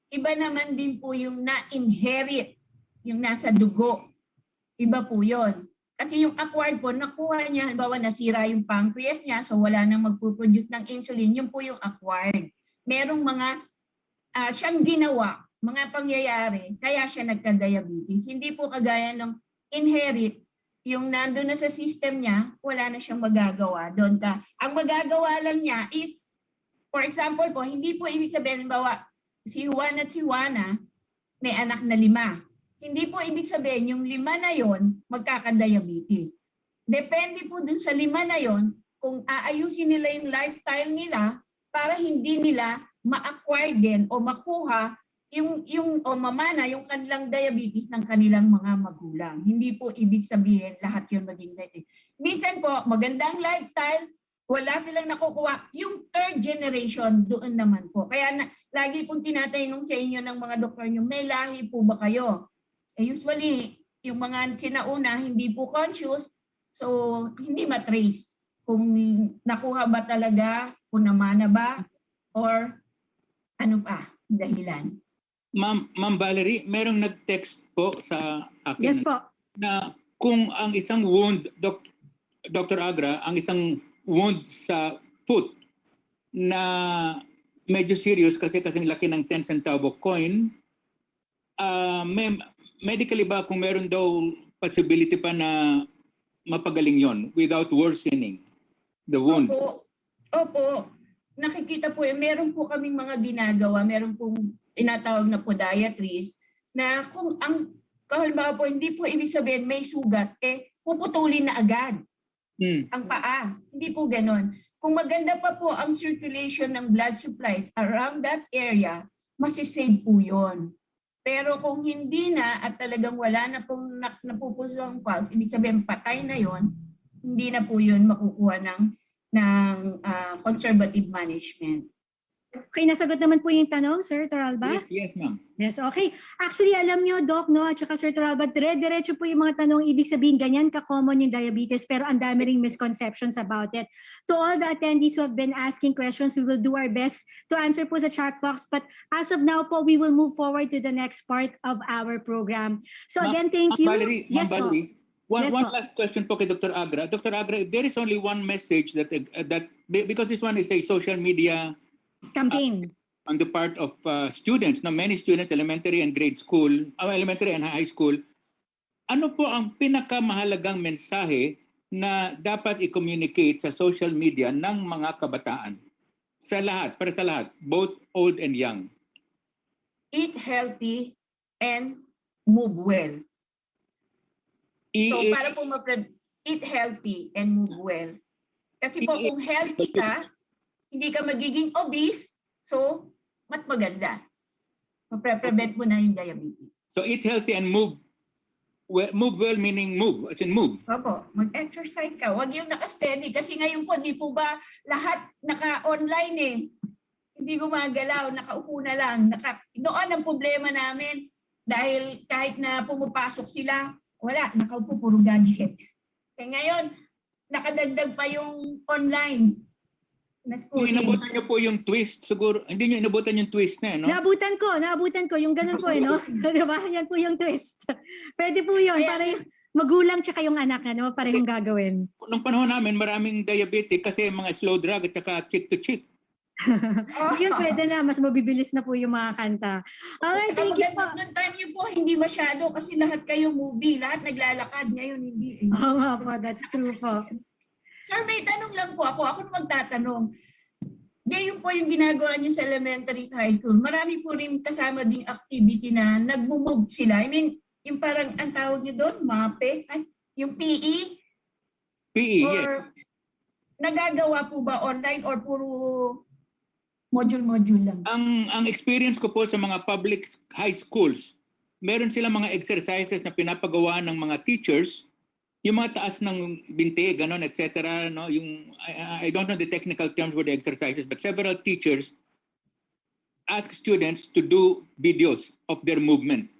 Iba naman din po yung na-inherit, yung nasa dugo. Iba po yun. Kasi yung acquired po, nakuha niya, halimbawa nasira yung pancreas niya, so wala nang magpuproduce ng insulin, yun po yung acquired. Merong mga siyang ginawa, mga pangyayari, kaya siya nagka-diabetes. Hindi po kagaya ng inherit, yung nandun na sa system niya, wala na siyang magagawa doon ka. Ang magagawa lang niya is, for example po, hindi po ibig sabihin, halimbawa, si Juan at si Juana, may anak na 5. Hindi po ibig sabihin yung 5 na yon magkakadiabetes. Depende po dun sa 5 na yon kung aayusin nila yung lifestyle nila para hindi nila ma-acquire din o makuha o mamana yung kanilang diabetes ng kanilang mga magulang. Hindi po ibig sabihin lahat yun maging diabetes. Minsan po, magandang lifestyle, wala silang nakukuha. Yung third generation, doon naman po. Kaya lagi pong tinatanong sa inyo ng mga doktor nyo, may lahi po ba kayo? Usually, yung mga sinauna, hindi po conscious, so hindi matrace kung nakuha ba talaga, kung namana ba, or ano pa, dahilan. Ma'am Valerie, merong nag-text po sa akin. Yes po. Na kung ang isang wound, Dr. Agra, ang isang wound sa foot na medyo serious kasi kasing laki ng 10 centavo coin, medically ba kung meron daw possibility pa na mapagaling yon without worsening the wound? Opo. Nakikita po, meron po kaming mga ginagawa, meron pong tinatawag na podiatrist na kung ang halimbawa po, hindi po ibig sabihin may sugat, puputulin na agad. Ang paa. Hindi po ganon. Kung maganda pa po ang circulation ng blood supply around that area, masisave po yun. Pero kung hindi na at talagang wala na pong napupuso ang pulse, ibig sabihin patay na yon, hindi na po yun makukuha ng conservative management. Okay, nasagot naman po yung tanong, Sir Toralba? Yes, ma'am. Yes, okay. Actually, alam nyo, Doc, no, at saka Sir Toralba, dire-diretso po yung mga tanong, ibig sabihin, ganyan ka-common yung diabetes, pero ang dami ring misconceptions about it. To all the attendees who have been asking questions, we will do our best to answer po sa chat box, but as of now po, we will move forward to the next part of our program. So again, thank you. Valerie, Yes, Valerie, Yes, one po. last question po kay Dr. Agra. Dr. Agra, if there is only one message that because this one is a social media campaign on the part of students, many students, elementary and grade school, elementary and high school, ano po ang pinakamahalagang mensahe na dapat i-communicate sa social media ng mga kabataan? Sa lahat, para sa lahat, both old and young. Eat healthy and move well. So para po eat healthy and move well. Kasi po kung healthy ka, hindi ka magiging obese, so mas maganda. Mapre-prevent mo na yung diabetes. So eat healthy and move well meaning move, as in move. Opo, mag-exercise ka. Huwag yung naka-steady. Kasi ngayon po, di po ba lahat naka-online eh. Hindi gumagalaw, nakaupo na lang. Noon ang problema namin, dahil kahit na pumapasok sila, wala, nakaupo, puro gadget. Kaya ngayon, nakadagdag pa yung online. Kung inabutan niyo po yung twist, siguro, hindi niyo inabutan yung twist na, no? Naabutan ko, yung ganun po, no? Diba? Yan po yung twist. Pwede po yun, para yung magulang tsaka yung anak, ano, parehong gagawin. Nung panahon namin, maraming diabetic kasi mga slow drug at saka cheek-to-cheek. Yun, pwede na, mas mabibilis na po yung mga kanta. Alright, thank you po. Noong time niyo po, hindi masyado kasi lahat kayong movie, lahat naglalakad. Ngayon, hindi. Oo nga po, that's true po. Sir, may tanong lang po ako. Ako na magtatanong. Ngayon po yung ginagawa niyo sa elementary high school. Marami po rin kasama ding activity na nagmo-move sila. I mean, yung parang ang tawag niyo doon, MAPE, yung PE. PE, yes. Or nagagawa po ba online or puro module-module lang? Ang experience ko po sa mga public high schools, meron silang mga exercises na pinapagawa ng mga teachers, yung mga taas ng binti, ganon, etc. No? Yung, I don't know the technical terms for the exercises, but several teachers ask students to do videos of their movement.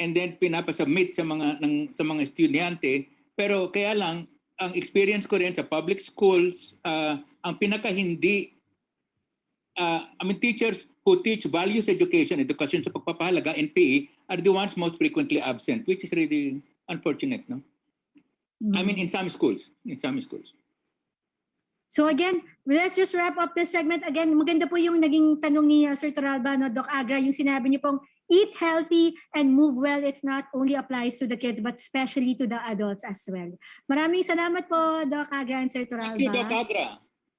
And then pinapasubmit sa mga estudyante. Pero kaya lang, ang experience ko rin sa public schools, ang pinaka-hindi, teachers who teach values education sa pagpapahalaga in PE are the ones most frequently absent, which is really unfortunate, no? I mean, in some schools. So again, let's just wrap up this segment. Again, maganda po yung naging tanong ni Sir Toralba, no, Doc Agra, yung sinabi niyo pong eat healthy and move well. It's not only applies to the kids, but especially to the adults as well. Maraming salamat po, Doc Agra and Sir Toralba. Thank you, Doc Agra.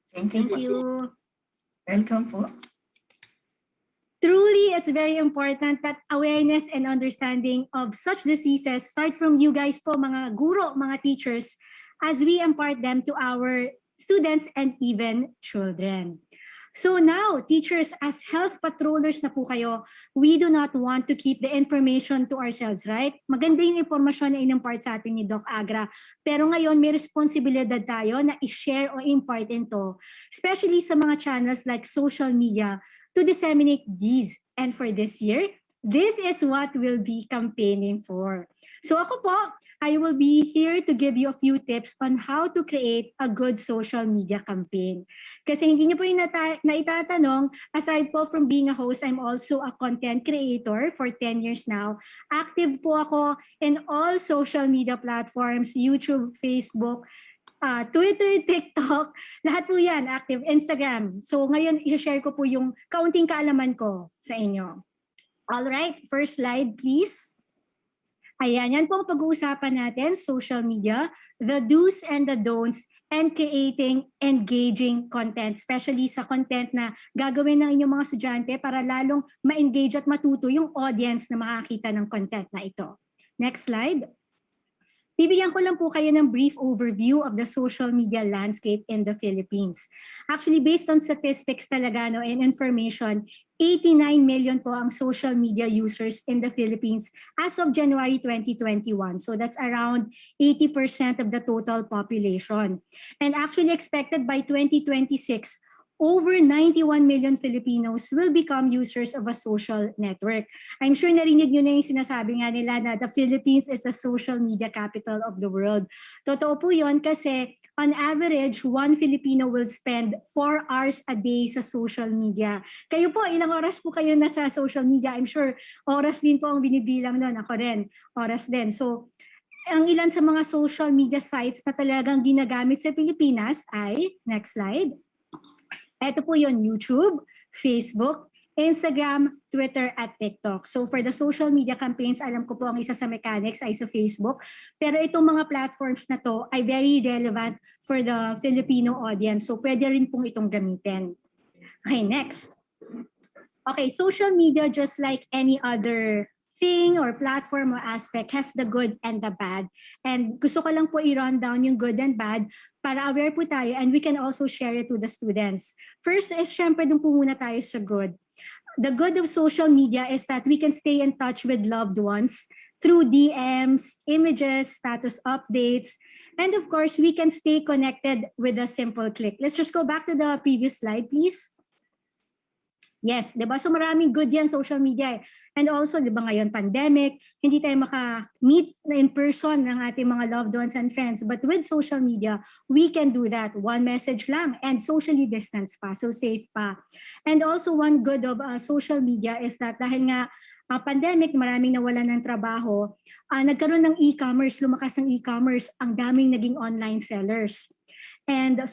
Thank you. Welcome po. Truly, it's very important that awareness and understanding of such diseases start from you guys po, mga guro, mga teachers, as we impart them to our students and even children. So now, teachers, as health patrollers na po kayo, we do not want to keep the information to ourselves, right? Maganda yung informasyon na in-impart sa atin ni Doc Agra. Pero ngayon, may responsibilidad tayo na i-share o impart ito, especially sa mga channels like social media, to disseminate these. And for this year, this is what we'll be campaigning for. So ako po, I will be here to give you a few tips on how to create a good social media campaign. Kasi hindi niyo po yung naitatanong, aside po from being a host, I'm also a content creator for 10 years now. Active po ako in all social media platforms, YouTube, Facebook, Twitter, TikTok, lahat po yan, active, Instagram. So ngayon, i-share ko po yung kaunting kaalaman ko sa inyo. All right, first slide please. Ayan, yan po ang pag-uusapan natin, social media, the do's and the don'ts, and creating engaging content, especially sa content na gagawin ng inyong mga estudyante para lalong ma-engage at matuto yung audience na makakita ng content na ito. Next slide. Bibigyan ko lang po kayo ng brief overview of the social media landscape in the Philippines. Actually, based on statistics talaga, no, and information, 89 million po ang social media users in the Philippines as of January 2021. So that's around 80% of the total population. And actually expected by 2026, over 91 million Filipinos will become users of a social network. I'm sure narinig nyo na yung sinasabi nga nila na the Philippines is the social media capital of the world. Totoo po yun kasi on average, one Filipino will spend 4 hours a day sa social media. Kayo po, ilang oras po kayo nasa social media? I'm sure oras din po ang binibilang nun. Ako rin, oras din. So, ang ilan sa mga social media sites na talagang ginagamit sa Pilipinas ay, next slide. Ito po yun, YouTube, Facebook, Instagram, Twitter, at TikTok. So for the social media campaigns, alam ko po ang isa sa mechanics ay sa Facebook. Pero itong mga platforms na to ay very relevant for the Filipino audience. So pwede rin pong itong gamitin. Okay, next. Okay, social media, just like any other thing or platform or aspect, has the good and the bad. And gusto ko lang po i-run down yung good and bad para aware po tayo and we can also share it to the students. First is syempre dun po muna tayo sa good. The good of social media is that we can stay in touch with loved ones through DMs, images, status updates, and of course, we can stay connected with a simple click. Let's just go back to the previous slide, please. Yes, di ba? So maraming good yan social media. And also, di ba ngayon, pandemic, hindi tayo maka-meet in person ng ating mga loved ones and friends. But with social media, we can do that. One message lang and socially distanced pa, so safe pa. And also, one good of social media is that dahil nga pandemic, maraming nawalan ng trabaho, nagkaroon ng e-commerce, lumakas ng e-commerce, ang daming naging online sellers. And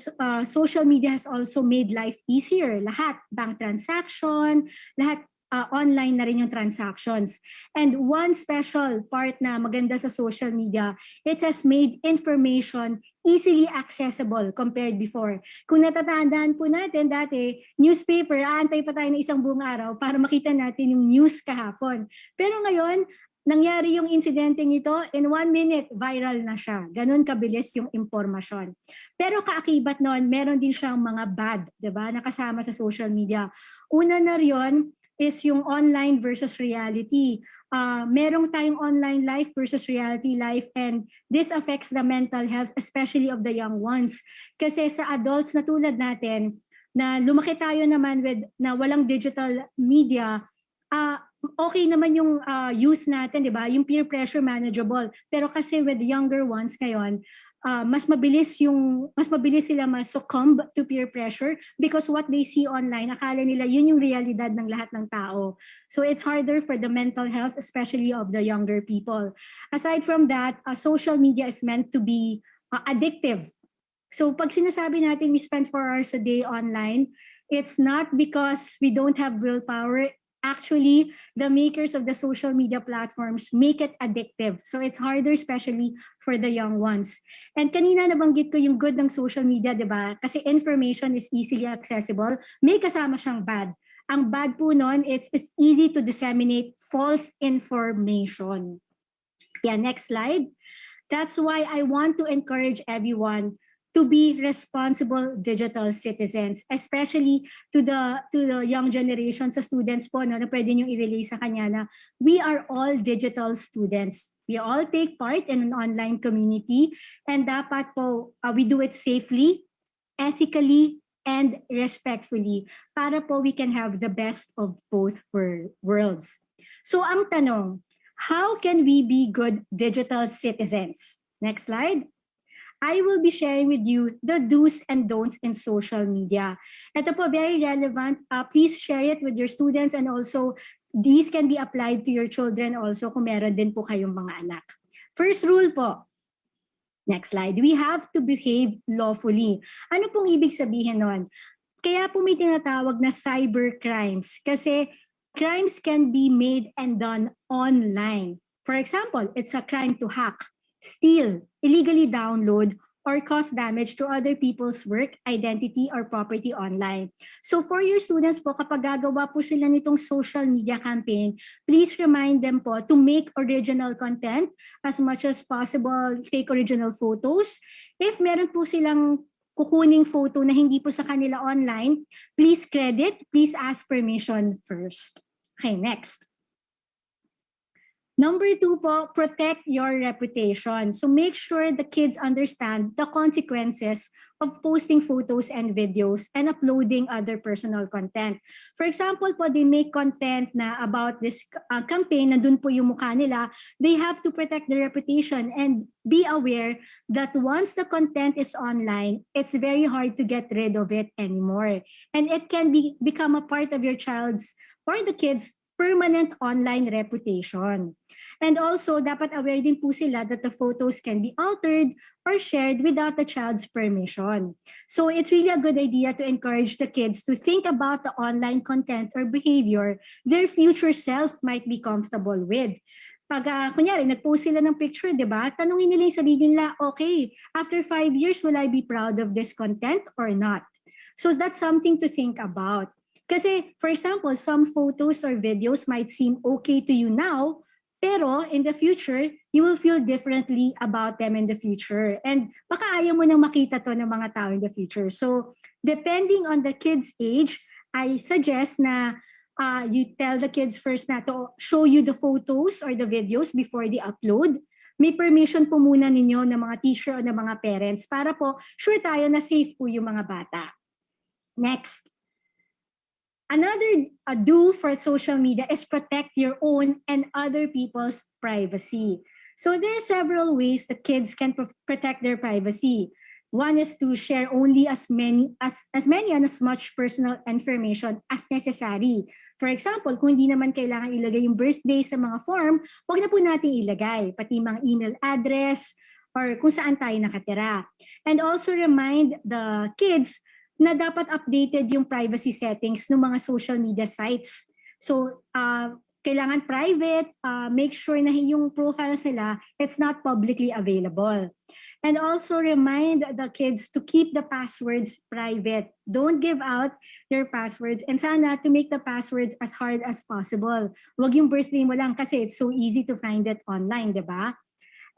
social media has also made life easier. Lahat, bank transaction, lahat online na rin yung transactions. And one special part na maganda sa social media, it has made information easily accessible compared before. Kung natatandaan po natin dati, newspaper, aantay pa tayo ng isang buong araw para makita natin yung news kahapon. Pero ngayon, nangyari yung insidenteng ito, in 1 minute, viral na siya. Ganon kabilis yung impormasyon. Pero kaakibat noon, meron din siyang mga bad, diba, nakasama sa social media. Una na riyon is yung online versus reality. Merong tayong online life versus reality life, and this affects the mental health, especially of the young ones. Kasi sa adults na tulad natin, na lumaki tayo naman with na walang digital media, okay naman yung youth natin, di ba? Yung peer pressure manageable. Pero kasi with younger ones ngayon, mas mabilis sila ma-succumb to peer pressure because what they see online, akala nila yun yung realidad ng lahat ng tao. So it's harder for the mental health, especially of the younger people. Aside from that, social media is meant to be addictive. So pag sinasabi natin we spend 4 hours a day online, it's not because we don't have willpower. Actually, the makers of the social media platforms make it addictive. So it's harder, especially for the young ones. And kanina nabanggit ko yung good ng social media, di ba? Kasi information is easily accessible. May kasama siyang bad. Ang bad po nun, it's easy to disseminate false information. Yeah, next slide. That's why I want to encourage everyone to be responsible digital citizens, especially to the young generation, sa students po, no, na pwede nyo i-relay sa kanya na we are all digital students. We all take part in an online community, and dapat po we do it safely, ethically, and respectfully para po we can have the best of both worlds. So ang tanong, how can we be good digital citizens? Next slide. I will be sharing with you the do's and don'ts in social media. Ito po, very relevant. Please share it with your students, and also these can be applied to your children also kung meron din po kayong mga anak. First rule po. Next slide. We have to behave lawfully. Ano pong ibig sabihin nun? Kaya po may tinatawag na cyber crimes kasi crimes can be made and done online. For example, it's a crime to hack, steal, illegally download, or cause damage to other people's work, identity, or property online. So for your students po, kapag gagawa po sila nitong social media campaign, please remind them po to make original content as much as possible, take original photos. If meron po silang kukuning photo na hindi po sa kanila online, please credit, please ask permission first. Okay, next. Number 2 po, protect your reputation. So make sure the kids understand the consequences of posting photos and videos and uploading other personal content. For example po, they make content na about this campaign, na dun po yung mukha nila, they have to protect their reputation and be aware that once the content is online, it's very hard to get rid of it anymore. And it can become a part of your child's or the kids' permanent online reputation. And also, dapat aware din po sila that the photos can be altered or shared without the child's permission. So it's really a good idea to encourage the kids to think about the online content or behavior their future self might be comfortable with. Pag, kunyari, nag-post sila ng picture, di ba? Tanungin nila yung sarili nila, okay, after 5 years, will I be proud of this content or not? So that's something to think about. Kasi, for example, some photos or videos might seem okay to you now, pero in the future, you will feel differently about them in the future. And baka ayaw mo nang makita to ng mga tao in the future. So, depending on the kid's age, I suggest na you tell the kids first na to show you the photos or the videos before they upload. May permission po muna ninyo ng mga teacher o ng mga parents para po sure tayo na safe po yung mga bata. Next. Another do for social media is protect your own and other people's privacy. So there are several ways the kids can protect their privacy. One is to share only as many and as much personal information as necessary. For example, kung hindi naman kailangan ilagay yung birthday sa mga form, huwag na po nating ilagay, pati mga email address or kung saan tayo nakatira. And also remind the kids na dapat updated yung privacy settings ng mga social media sites. So, kailangan private, make sure na yung profiles nila, it's not publicly available. And also remind the kids to keep the passwords private. Don't give out your passwords. And sana to make the passwords as hard as possible. Wag yung birthday mo lang kasi it's so easy to find it online, di ba?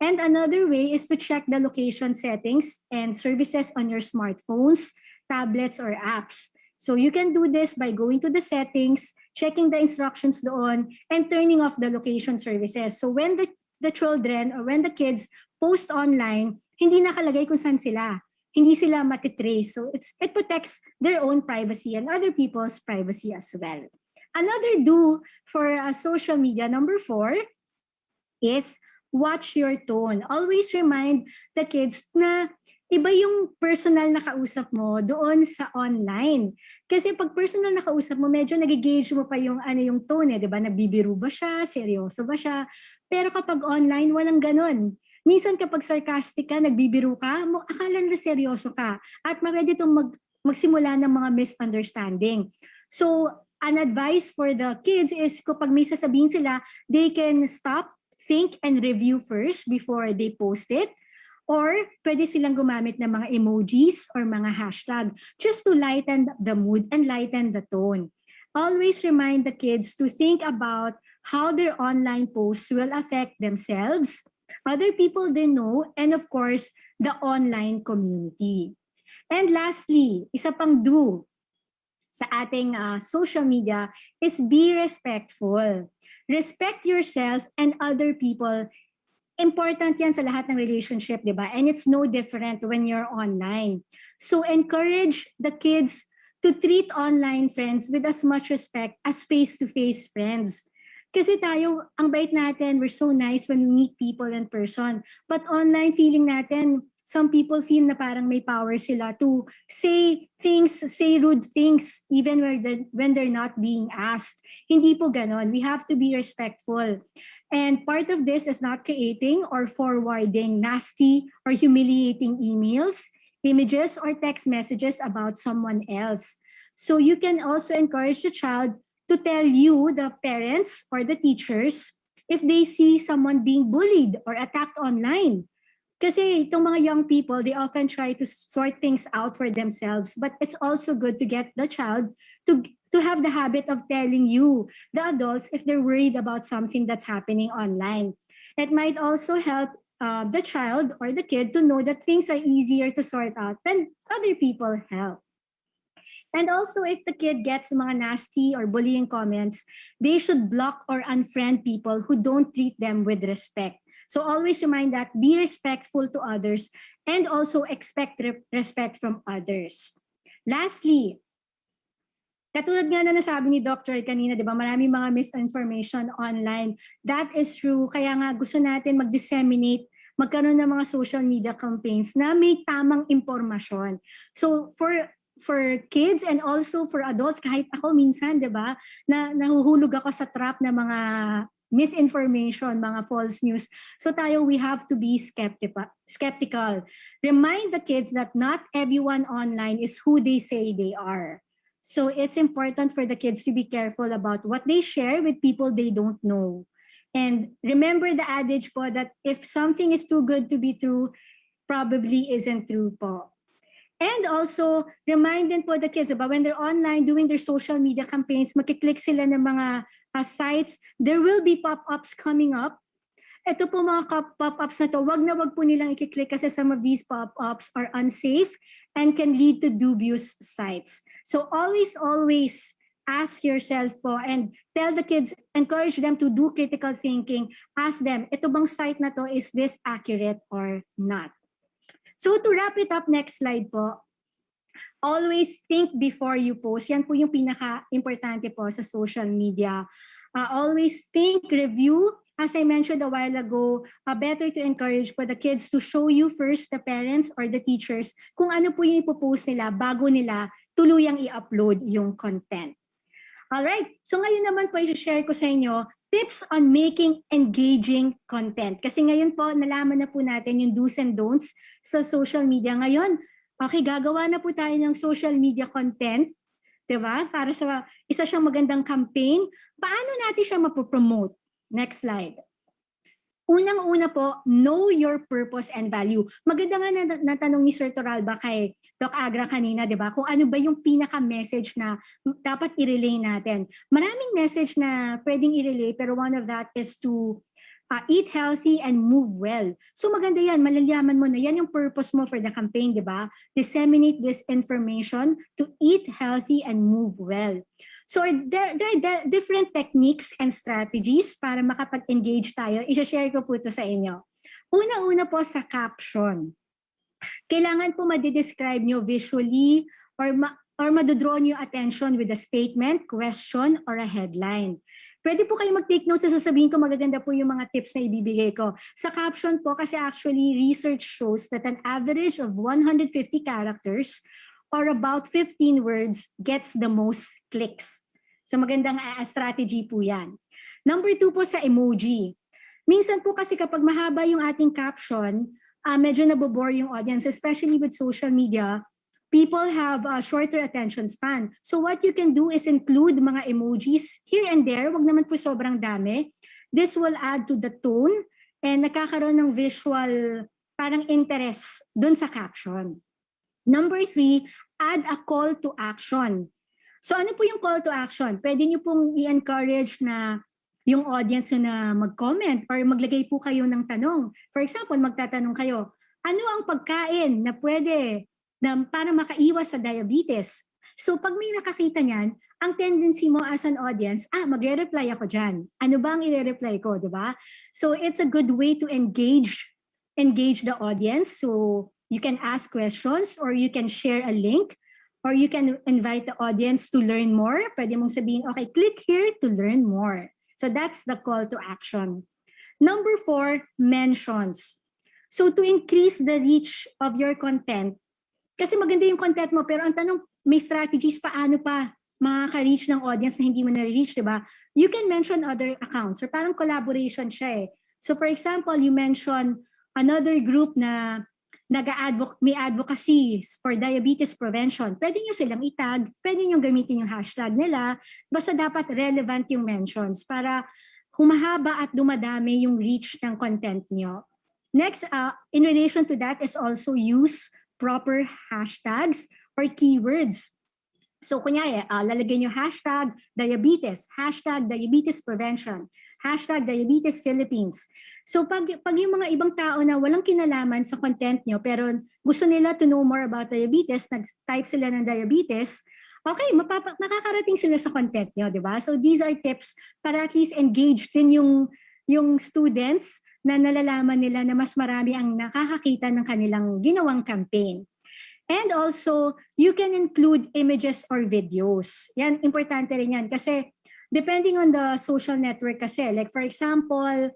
And another way is to check the location settings and services on your smartphones, tablets, or apps. So you can do this by going to the settings, checking the instructions doon, and turning off the location services. So when the children or when the kids post online, hindi nakalagay kung saan sila. Hindi sila matitrace. So it protects their own privacy and other people's privacy as well. Another do for social media, number 4, is watch your tone. Always remind the kids na iba yung personal na kausap mo doon sa online. Kasi pag personal na kausap mo, medyo nag-gauge mo pa yung yung tone, di ba? Nagbibiro ba siya? Seryoso ba siya? Pero kapag online, walang ganon. Minsan kapag sarcastic ka, nagbibiro ka, akala nila seryoso ka. At pwede itong magsimula ng mga misunderstanding. So, an advice for the kids is kapag may sasabihin sila, they can stop, think, and review first before they post it. Or pwede silang gumamit ng mga emojis or mga hashtag just to lighten the mood and lighten the tone. Always remind the kids to think about how their online posts will affect themselves, other people they know, and of course, the online community. And lastly, isa pang do sa ating social media is be respectful. Respect yourself and other people. Important yan sa lahat ng relationship, di ba? And it's no different when you're online. So encourage the kids to treat online friends with as much respect as face-to-face friends. Kasi tayo, ang bait natin, we're so nice when we meet people in person. But online, feeling natin, some people feel na parang may power sila to say things, say rude things, even when they're not being asked. Hindi po ganon. We have to be respectful. And part of this is not creating or forwarding nasty or humiliating emails, images, or text messages about someone else. So you can also encourage the child to tell you, the parents or the teachers, if they see someone being bullied or attacked online. Kasi itong mga young people, they often try to sort things out for themselves, but it's also good to get the child to have the habit of telling you, the adults, if they're worried about something that's happening online. It might also help the child or the kid to know that things are easier to sort out when other people help. And also, if the kid gets mga nasty or bullying comments, they should block or unfriend people who don't treat them with respect. So always remind that, be respectful to others and also expect respect from others. Lastly, katulad nga na nasabi ni Dr. kanina, di ba, maraming mga misinformation online. That is true. Kaya nga gusto natin mag-disseminate, magkaroon ng mga social media campaigns na may tamang impormasyon. So for kids and also for adults, kahit ako minsan, di ba, na nahuhulog ako sa trap ng mga misinformation, mga false news. So tayo, we have to be skeptical. Remind the kids that not everyone online is who they say they are. So it's important for the kids to be careful about what they share with people they don't know. And remember the adage po that if something is too good to be true, probably isn't true po. And also, remind din po the kids about when they're online doing their social media campaigns, makiklik sila ng mga sites, there will be pop-ups coming up. Ito po mga pop-ups na to, wag po nilang ikiklik kasi some of these pop-ups are unsafe and can lead to dubious sites. So always ask yourself po and tell the kids, encourage them to do critical thinking. Ask them, ito bang site na to, is this accurate or not? So to wrap it up, next slide po. Always think before you post. Yan po yung pinaka-importante po sa social media. Always think, review. As I mentioned a while ago, better to encourage po the kids to show you first, the parents or the teachers, kung ano po yung ipopost nila bago nila tuluyang i-upload yung content. Alright, so ngayon naman po i-share ko sa inyo tips on making engaging content. Kasi ngayon po, nalaman na po natin yung do's and don'ts sa social media. Ngayon, okay, gagawa na po tayo ng social media content Diba? Para sa isa siyang magandang campaign. Paano natin siya mapopromote? Next slide. Unang-una po, know your purpose and value. Maganda nga na tanong ni Sir Toralba kay Doc Agra kanina, di ba? Kung ano ba yung pinaka-message na dapat i-relay natin. Maraming message na pwedeng i-relay, pero one of that is to eat healthy and move well. So maganda yan, malalaman mo na yan yung purpose mo for the campaign, di ba? Disseminate this information to eat healthy and move well. So there are different techniques and strategies para makapag-engage tayo. I-share ko po ito sa inyo. Una-una po sa caption. Kailangan po ma-describe nyo visually or madodraw nyo attention with a statement, question, or a headline. Pwede po kayo mag-take notes sa sasabihin ko, magaganda po yung mga tips na ibibigay ko. Sa caption po, kasi actually research shows that an average of 150 characters or about 15 words gets the most clicks. So magandang strategy po yan. Number 2 po sa emoji. Minsan po kasi kapag mahaba yung ating caption, medyo nabobore yung audience, especially with social media. People have a shorter attention span. So what you can do is include mga emojis here and there. Wag naman po sobrang dami. This will add to the tone and nakakaroon ng visual parang interest dun sa caption. Number 3, add a call to action. So ano po yung call to action? Pwede nyo pong i-encourage na yung audience na mag-comment or maglagay po kayo ng tanong. For example, magtatanong kayo, ano ang pagkain na pwede na para makaiwas sa diabetes? So pag may nakakita niyan, ang tendency mo as an audience, magre-reply ako dyan. Ano ba ang i-reply ko, di ba? So it's a good way to engage the audience. So you can ask questions or you can share a link or you can invite the audience to learn more. Pwede mong sabihin, okay, click here to learn more. So that's the call to action. Number 4, mentions. So to increase the reach of your content, kasi maganda yung content mo, pero ang tanong, may strategies paano pa makaka-reach ng audience na hindi mo na-reach, di ba? You can mention other accounts or parang collaboration siya eh. So for example, you mention another group na may advocacy for diabetes prevention. Pwede nyo silang itag, pwede nyo gamitin yung hashtag nila, basta dapat relevant yung mentions para humahaba at dumadami yung reach ng content nyo. Next, in relation to that is also use proper hashtags or keywords. So kunyari, lalagay nyo hashtag diabetes prevention, hashtag diabetes Philippines. So pag yung mga ibang tao na walang kinalaman sa content nyo pero gusto nila to know more about diabetes, nag-type sila ng diabetes, okay, makakarating sila sa content nyo, di ba? So these are tips para at least engage din yung students na nalalaman nila na mas marami ang nakakakita ng kanilang ginawang campaign. And also, you can include images or videos. Yan, importante rin yan. Kasi depending on the social network kasi, like for example,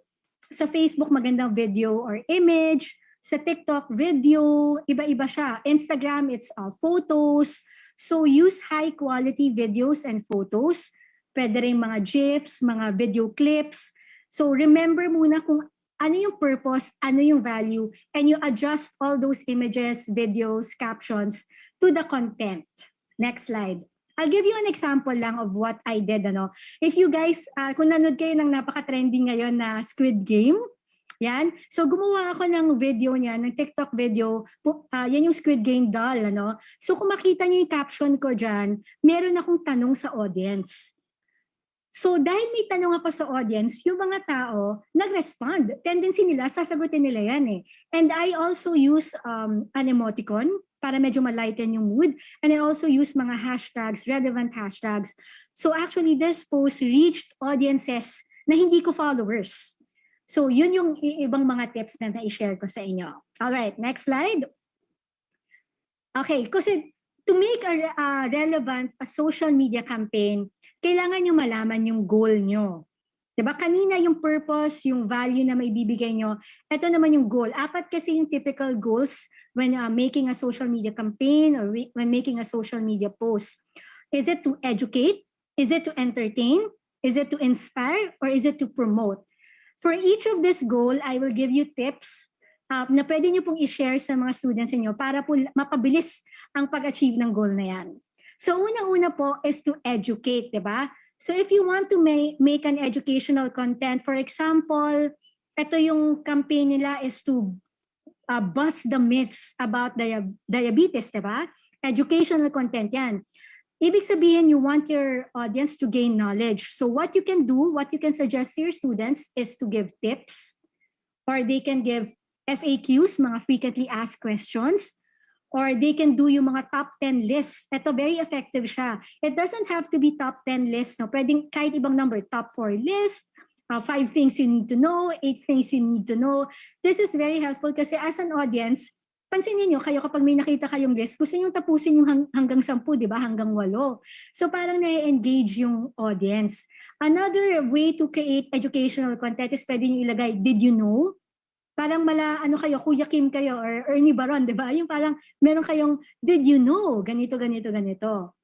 sa Facebook magandang video or image, sa TikTok video, iba-iba siya. Instagram, it's photos. So use high quality videos and photos. Pwede rin mga GIFs, mga video clips. So remember muna kung ano yung purpose, ano yung value, and you adjust all those images, videos, captions to the content. Next slide. I'll give you an example lang of what I did. If you guys, kung nanood kayo ng napaka-trending ngayon na Squid Game, yan. So gumawa ako ng video niya, ng TikTok video, yan yung Squid Game doll. So kung makita niyo yung caption ko dyan, meron akong tanong sa audience. So dahil may tanong ako sa audience, yung mga tao nag-respond. Tendency nila, sasagutin nila yan eh. And I also use an emoticon para medyo malighten yung mood. And I also use mga hashtags, relevant hashtags. So actually this post reached audiences na hindi ko followers. So yun yung ibang mga tips na na-share ko sa inyo. Alright, next slide. Okay, kasi to make a relevant social media campaign, kailangan nyo malaman yung goal nyo. Diba? Kanina yung purpose, yung value na may bibigay nyo, ito naman yung goal. 4 kasi yung typical goals when making a social media campaign or when making a social media post. Is it to educate? Is it to entertain? Is it to inspire? Or is it to promote? For each of this goal, I will give you tips na pwede nyo pong i-share sa mga students niyo para po mapabilis ang pag-achieve ng goal na yan. So unang-una po is to educate, di ba? So if you want to make an educational content, for example, ito yung campaign nila is to bust the myths about diabetes, di ba? Educational content yan. Ibig sabihin, you want your audience to gain knowledge. So what you can do, what you can suggest to your students is to give tips, or they can give FAQs, mga frequently asked questions, or they can do yung mga top 10 lists. Ito, very effective siya. It doesn't have to be top 10 lists. No? Pwedeng kahit ibang number, top 4 list, 5 things you need to know, 8 things you need to know. This is very helpful kasi as an audience, pansinin nyo, kayo kapag may nakita kayong list, gusto nyo tapusin yung hanggang 10, di ba? Hanggang 8. So parang na-engage yung audience. Another way to create educational content is pwede nyo ilagay, did you know? Parang kayo, Kuya Kim kayo, or Ernie Baron, di ba? Yung parang meron kayong, did you know? Ganito, ganito, ganito.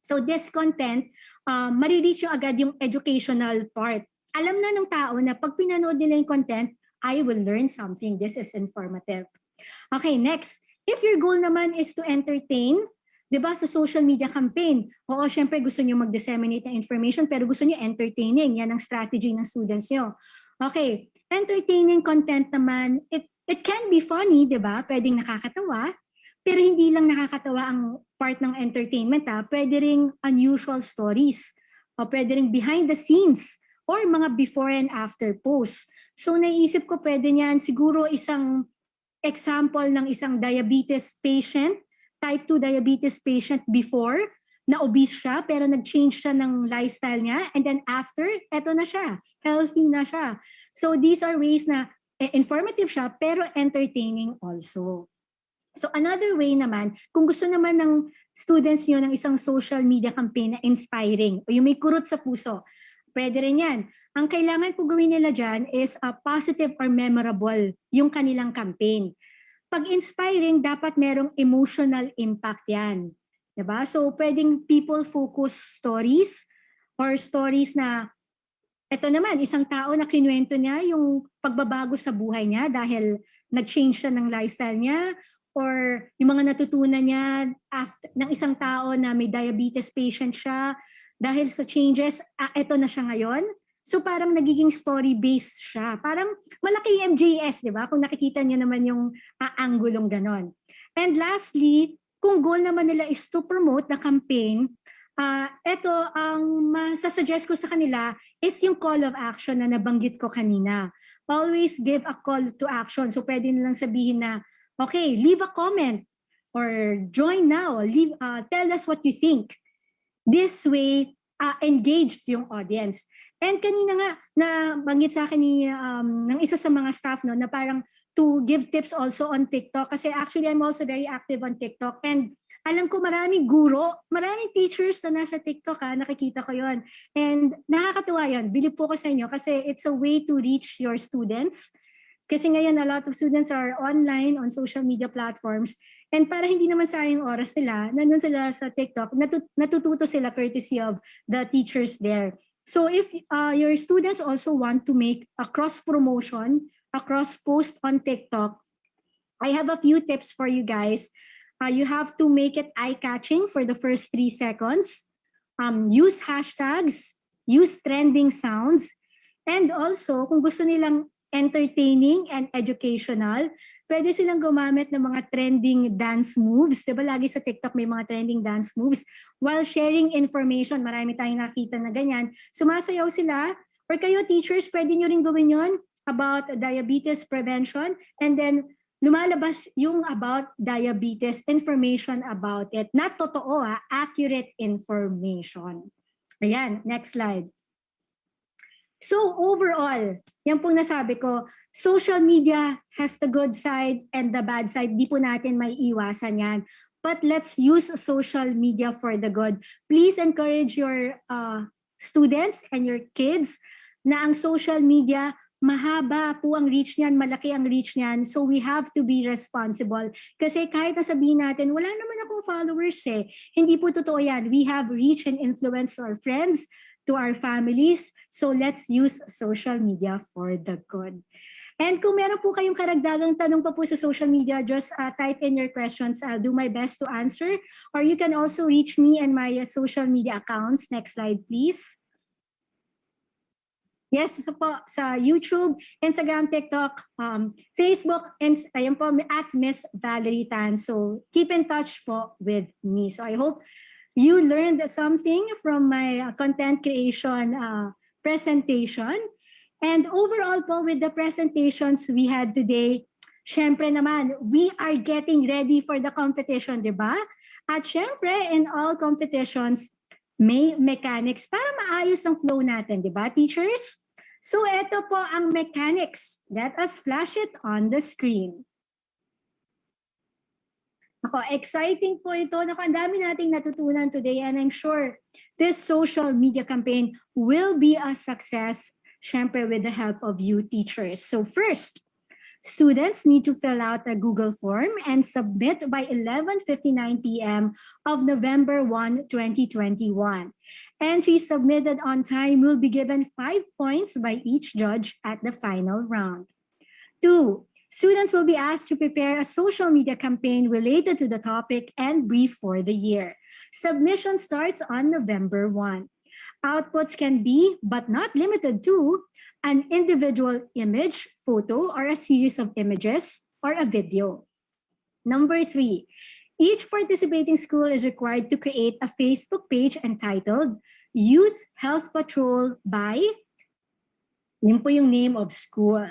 So this content, marireach nyo agad yung educational part. Alam na ng tao na pag pinanood nila yung content, I will learn something. This is informative. Okay, next. If your goal naman is to entertain, di ba, sa social media campaign, oo, syempre gusto nyo mag-disseminate ng information, pero gusto nyo entertaining. Yan ang strategy ng students nyo. Okay, entertaining content naman, it can be funny, di ba? Pwedeng nakakatawa, pero hindi lang nakakatawa ang part ng entertainment, ha? Pwede ring unusual stories, o pwede ring behind the scenes, or mga before and after posts. So naisip ko pwede niyan siguro isang example ng isang diabetes patient, type 2 diabetes patient before, na obese siya, pero nag-change siya ng lifestyle niya, and then after, eto na siya, healthy na siya. So these are ways na informative siya, pero entertaining also. So another way naman, kung gusto naman ng students nyo ng isang social media campaign na inspiring, o yung may kurot sa puso, pwede rin yan. Ang kailangan po gawin nila dyan is positive or memorable yung kanilang campaign. Pag inspiring, dapat merong emotional impact yan. Diba? So pwedeng people-focused stories or stories na ito naman, isang tao na kinuwento niya yung pagbabago sa buhay niya dahil nag-change siya ng lifestyle niya, or yung mga natutunan niya ng isang tao na may diabetes patient siya, dahil sa changes, ito na siya ngayon. So parang nagiging story-based siya. Parang malaki yung MJS, di ba? Kung nakikita niyo naman yung anggulong ganon. And lastly, kung goal naman nila is to promote the campaign, ito ang masasuggest ko sa kanila is yung call of action na nabanggit ko kanina. Always give a call to action. So pwede nilang sabihin na, okay, leave a comment or join now. Tell us what you think. This way, engaged yung audience. And kanina nga, nabanggit sa akin ng isa sa mga staff no, na parang to give tips also on TikTok. Kasi actually, I'm also very active on TikTok. And alam ko maraming guro, maraming teachers na nasa TikTok, nakikita ko yon. And nakakatuwa yon. Bilib po ko sa inyo kasi it's a way to reach your students. Kasi ngayon, a lot of students are online on social media platforms. And para hindi naman sayang oras nila, nandun sila sa TikTok, natututo sila courtesy of the teachers there. So if your students also want to make a cross-promotion, a cross-post on TikTok, I have a few tips for you guys. You have to make it eye-catching for the first 3 seconds. Use hashtags, use trending sounds, and also kung gusto nilang entertaining and educational, pwede silang gumamit ng mga trending dance moves. Diba lagi sa TikTok may mga trending dance moves. While sharing information, marami tayong nakita na ganyan. Sumasayaw sila, or kayo teachers, pwede nyo rin gawin yon about diabetes prevention, and then lumalabas yung about diabetes, information about it. Not totoo, accurate information. Ayan, next slide. So overall, yan pong nasabi ko, social media has the good side and the bad side. Di po natin may iwasan yan. But let's use social media for the good. Please encourage your students and your kids na ang social media, mahaba po ang reach niyan, malaki ang reach niyan. So we have to be responsible. Kasi kahit nasabihin natin, wala naman akong followers eh. Hindi po totoo yan. We have reach and influence to our friends, to our families. So let's use social media for the good. And kung meron po kayong karagdagang tanong pa po sa social media, just type in your questions. I'll do my best to answer. Or you can also reach me and my social media accounts. Next slide, please. Yes, ito po sa YouTube, Instagram, TikTok, Facebook, and ayan po at Miss Valerie Tan. So keep in touch po with me. So I hope you learned something from my content creation presentation. And overall po with the presentations we had today, syempre naman, we are getting ready for the competition, di ba? At syempre, in all competitions, may mechanics para maayos ang flow natin, di ba, teachers? So ito po ang mechanics. Let us flash it on the screen. Ako, exciting po ito. Naku, ang dami nating natutunan today and I'm sure this social media campaign will be a success, syempre with the help of you teachers. So first, students need to fill out a Google form and submit by 11:59 p.m. of November 1, 2021. Entries submitted on time will be given 5 points by each judge at the final round. 2. Students will be asked to prepare a social media campaign related to the topic and brief for the year. Submission starts on November 1. Outputs can be, but not limited to, an individual image, photo, or a series of images, or a video. Number 3, each participating school is required to create a Facebook page entitled Youth Health Patrol by, yun po yung name of school.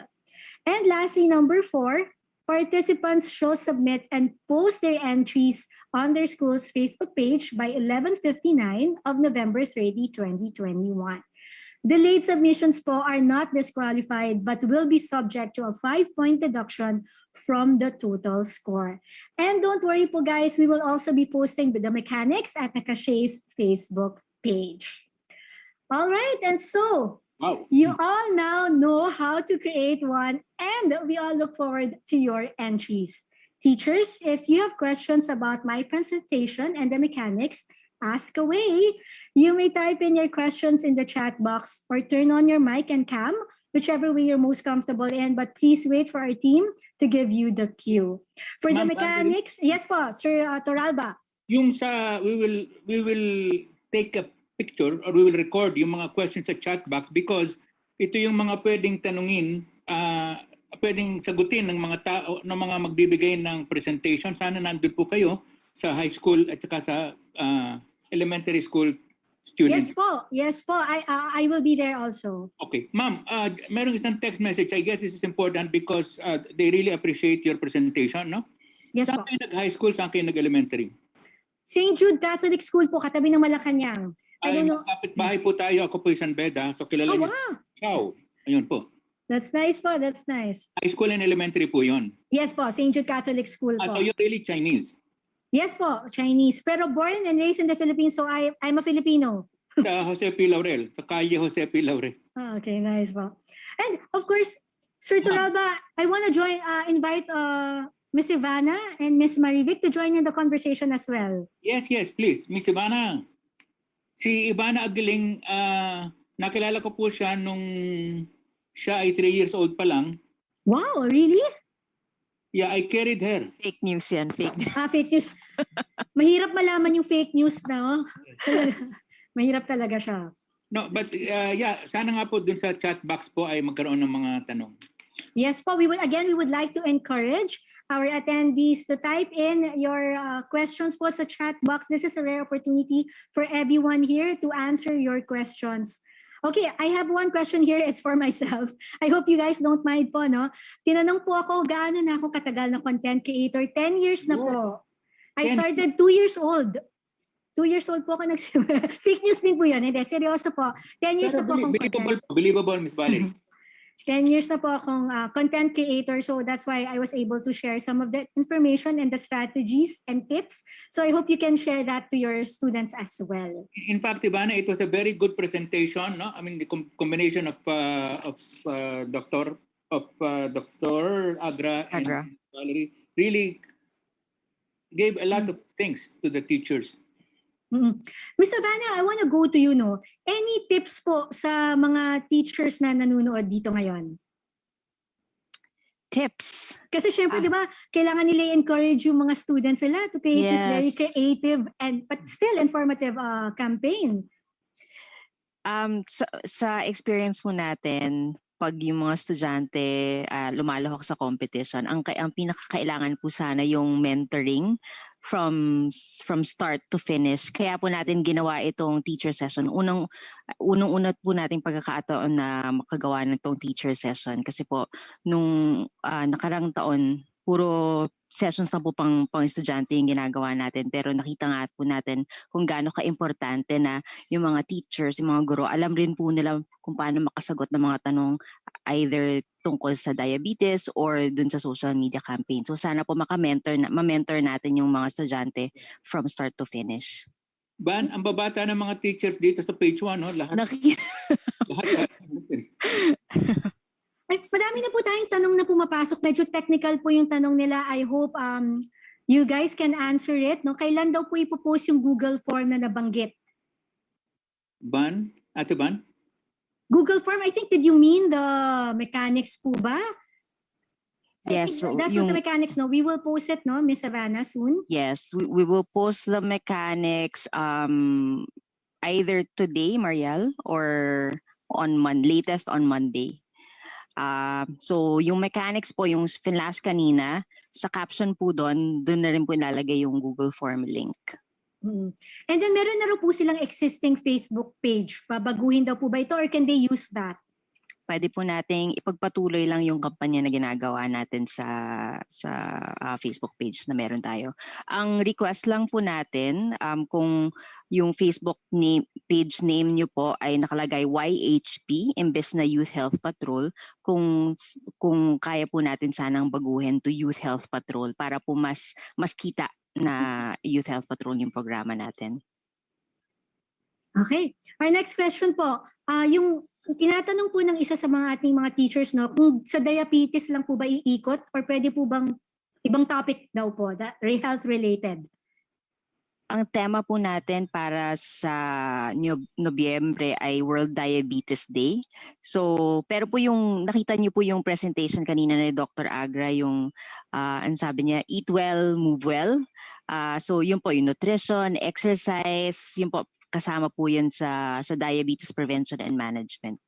And lastly, number 4, participants shall submit and post their entries on their school's Facebook page by 11:59 of November 30, 2021. Delayed submissions po are not disqualified but will be subject to a 5-point deduction from the total score. And don't worry po guys, we will also be posting the mechanics at Nakashe's Facebook page. All right, and so you all now know how to create one and we all look forward to your entries. Teachers, if you have questions about my presentation and the mechanics, ask away. You may type in your questions in the chat box or turn on your mic and cam, whichever way you're most comfortable in, but please wait for our team to give you the cue. For the mechanics, yes po, Sir Toralba. Yung sa, we will take a picture or we will record yung mga questions sa chat box because ito yung mga pwedeng tanungin, pwedeng sagutin ng mga tao, ng mga magbibigay ng presentation. Sana nandun po kayo sa high school at saka sa elementary school students. Yes po. I will be there also. Okay. Ma'am, merong isang text message. I guess this is important because they really appreciate your presentation, no? Yes saan po. kayo nag-high school, saan kayo nag-elementary? St. Jude Catholic School po, katabi ng Malacanang. Ay, kapit-bahay po tayo. Ako po San Beda. So kilala niyo. Wow. Ciao. Ayun po. That's nice po, that's nice. High school and elementary po yun. Yes po, St. Jude Catholic School po. So you're really Chinese? Yes po, Chinese. Pero born and raised in the Philippines, so I'm a Filipino. Sa Jose P. Laurel, sa Calle Jose P. Laurel. Okay, nice po. And of course, Sir Turalba, I want to invite Miss Ivana and Miss Marivic to join in the conversation as well. Yes, please. Miss Ivana. Si Ivana Agiling, nakilala ko po siya nung siya ay 3 years old pa lang. Wow, really? Yeah, I carried her. Fake news yan, fake news. Fake news. Mahirap malaman yung fake news, no? Mahirap talaga siya. No, but yeah, sana nga po dun sa chat box po ay magkaroon ng mga tanong. Yes po, we would like to encourage our attendees to type in your questions po sa chat box. This is a rare opportunity for everyone here to answer your questions. Okay, I have one question here. It's for myself. I hope you guys don't mind po, no? Tinanong po ako, gaano na ako katagal na content creator? 10 years na po. I started 2 years old. 2 years old po ako nagsimula. Fake news din po yun. Hindi, seryoso po. 10 years na po akong Believable, Ms. Valerie. 10 years na po akong content creator. So that's why I was able to share some of the information and the strategies and tips. So I hope you can share that to your students as well. In fact, Ivana, it was a very good presentation. No, I mean the combination of Dr. Agra and Valerie really gave a lot of things to the teachers. Ms. Savannah, I want to go to you, no? Any tips po sa mga teachers na nanonood dito ngayon? Tips. Kasi syempre, di ba, kailangan nila i-encourage yung mga students nila to create this very Yes. creative but still informative campaign. Sa experience po natin, pag yung mga estudyante lumalahok sa competition, ang pinakakailangan po sana yung mentoring from start to finish. Kaya po natin ginawa itong teacher session. Unang-una po nating pagkakataon na makagawa ng itong teacher session kasi po nung nakarang taon puro sessions na po pang estudyante yung ginagawa natin, pero nakita nga po natin kung gaano ka-importante na yung mga teachers, yung mga guro, alam rin po nila kung paano makasagot ng mga tanong either tungkol sa diabetes or dun sa social media campaign. So sana po ma-mentor natin yung mga estudyante from start to finish. Ban, ang babata ng mga teachers dito sa page 1, no? Lahat. lahat. Ay, madami na po tayong tanong na pumapasok. Medyo technical po yung tanong nila. I hope you guys can answer it. No? Kailan daw po ipopost yung Google form na nabanggit? Ban? Ate Ban? Google form, I think, did you mean the mechanics po ba? Yes. So That's the mechanics, no? We will post it, no, Miss Savannah, soon? Yes, we will post the mechanics either today, Mariel, or latest on Monday. So yung mechanics po, yung flash kanina, sa caption po doon na rin po ilalagay yung Google Form link. And then meron na rin po silang existing Facebook page. Babaguhin daw po ba ito or can they use that? Pwede po nating ipagpatuloy lang yung kampanya na ginagawa natin sa Facebook page na meron tayo. Ang request lang po natin, kung yung Facebook page name nyo po ay nakalagay YHP imbes na Youth Health Patrol, kung kaya po natin sanang baguhin to Youth Health Patrol para po mas kita na Youth Health Patrol yung programa natin. Okay. Our next question po, yung tinatanong po ng isa sa mga ating mga teachers, no, kung sa diabetes lang po ba iikot or pwede po bang ibang topic daw po, health related? Ang tema po natin para sa Nobyembre ay World Diabetes Day. So, pero po yung nakita niyo po yung presentation kanina ni Dr. Agra, yung ang sabi niya, eat well, move well. So, yun po yung nutrition, exercise, yun po kasama po yun sa diabetes prevention and management.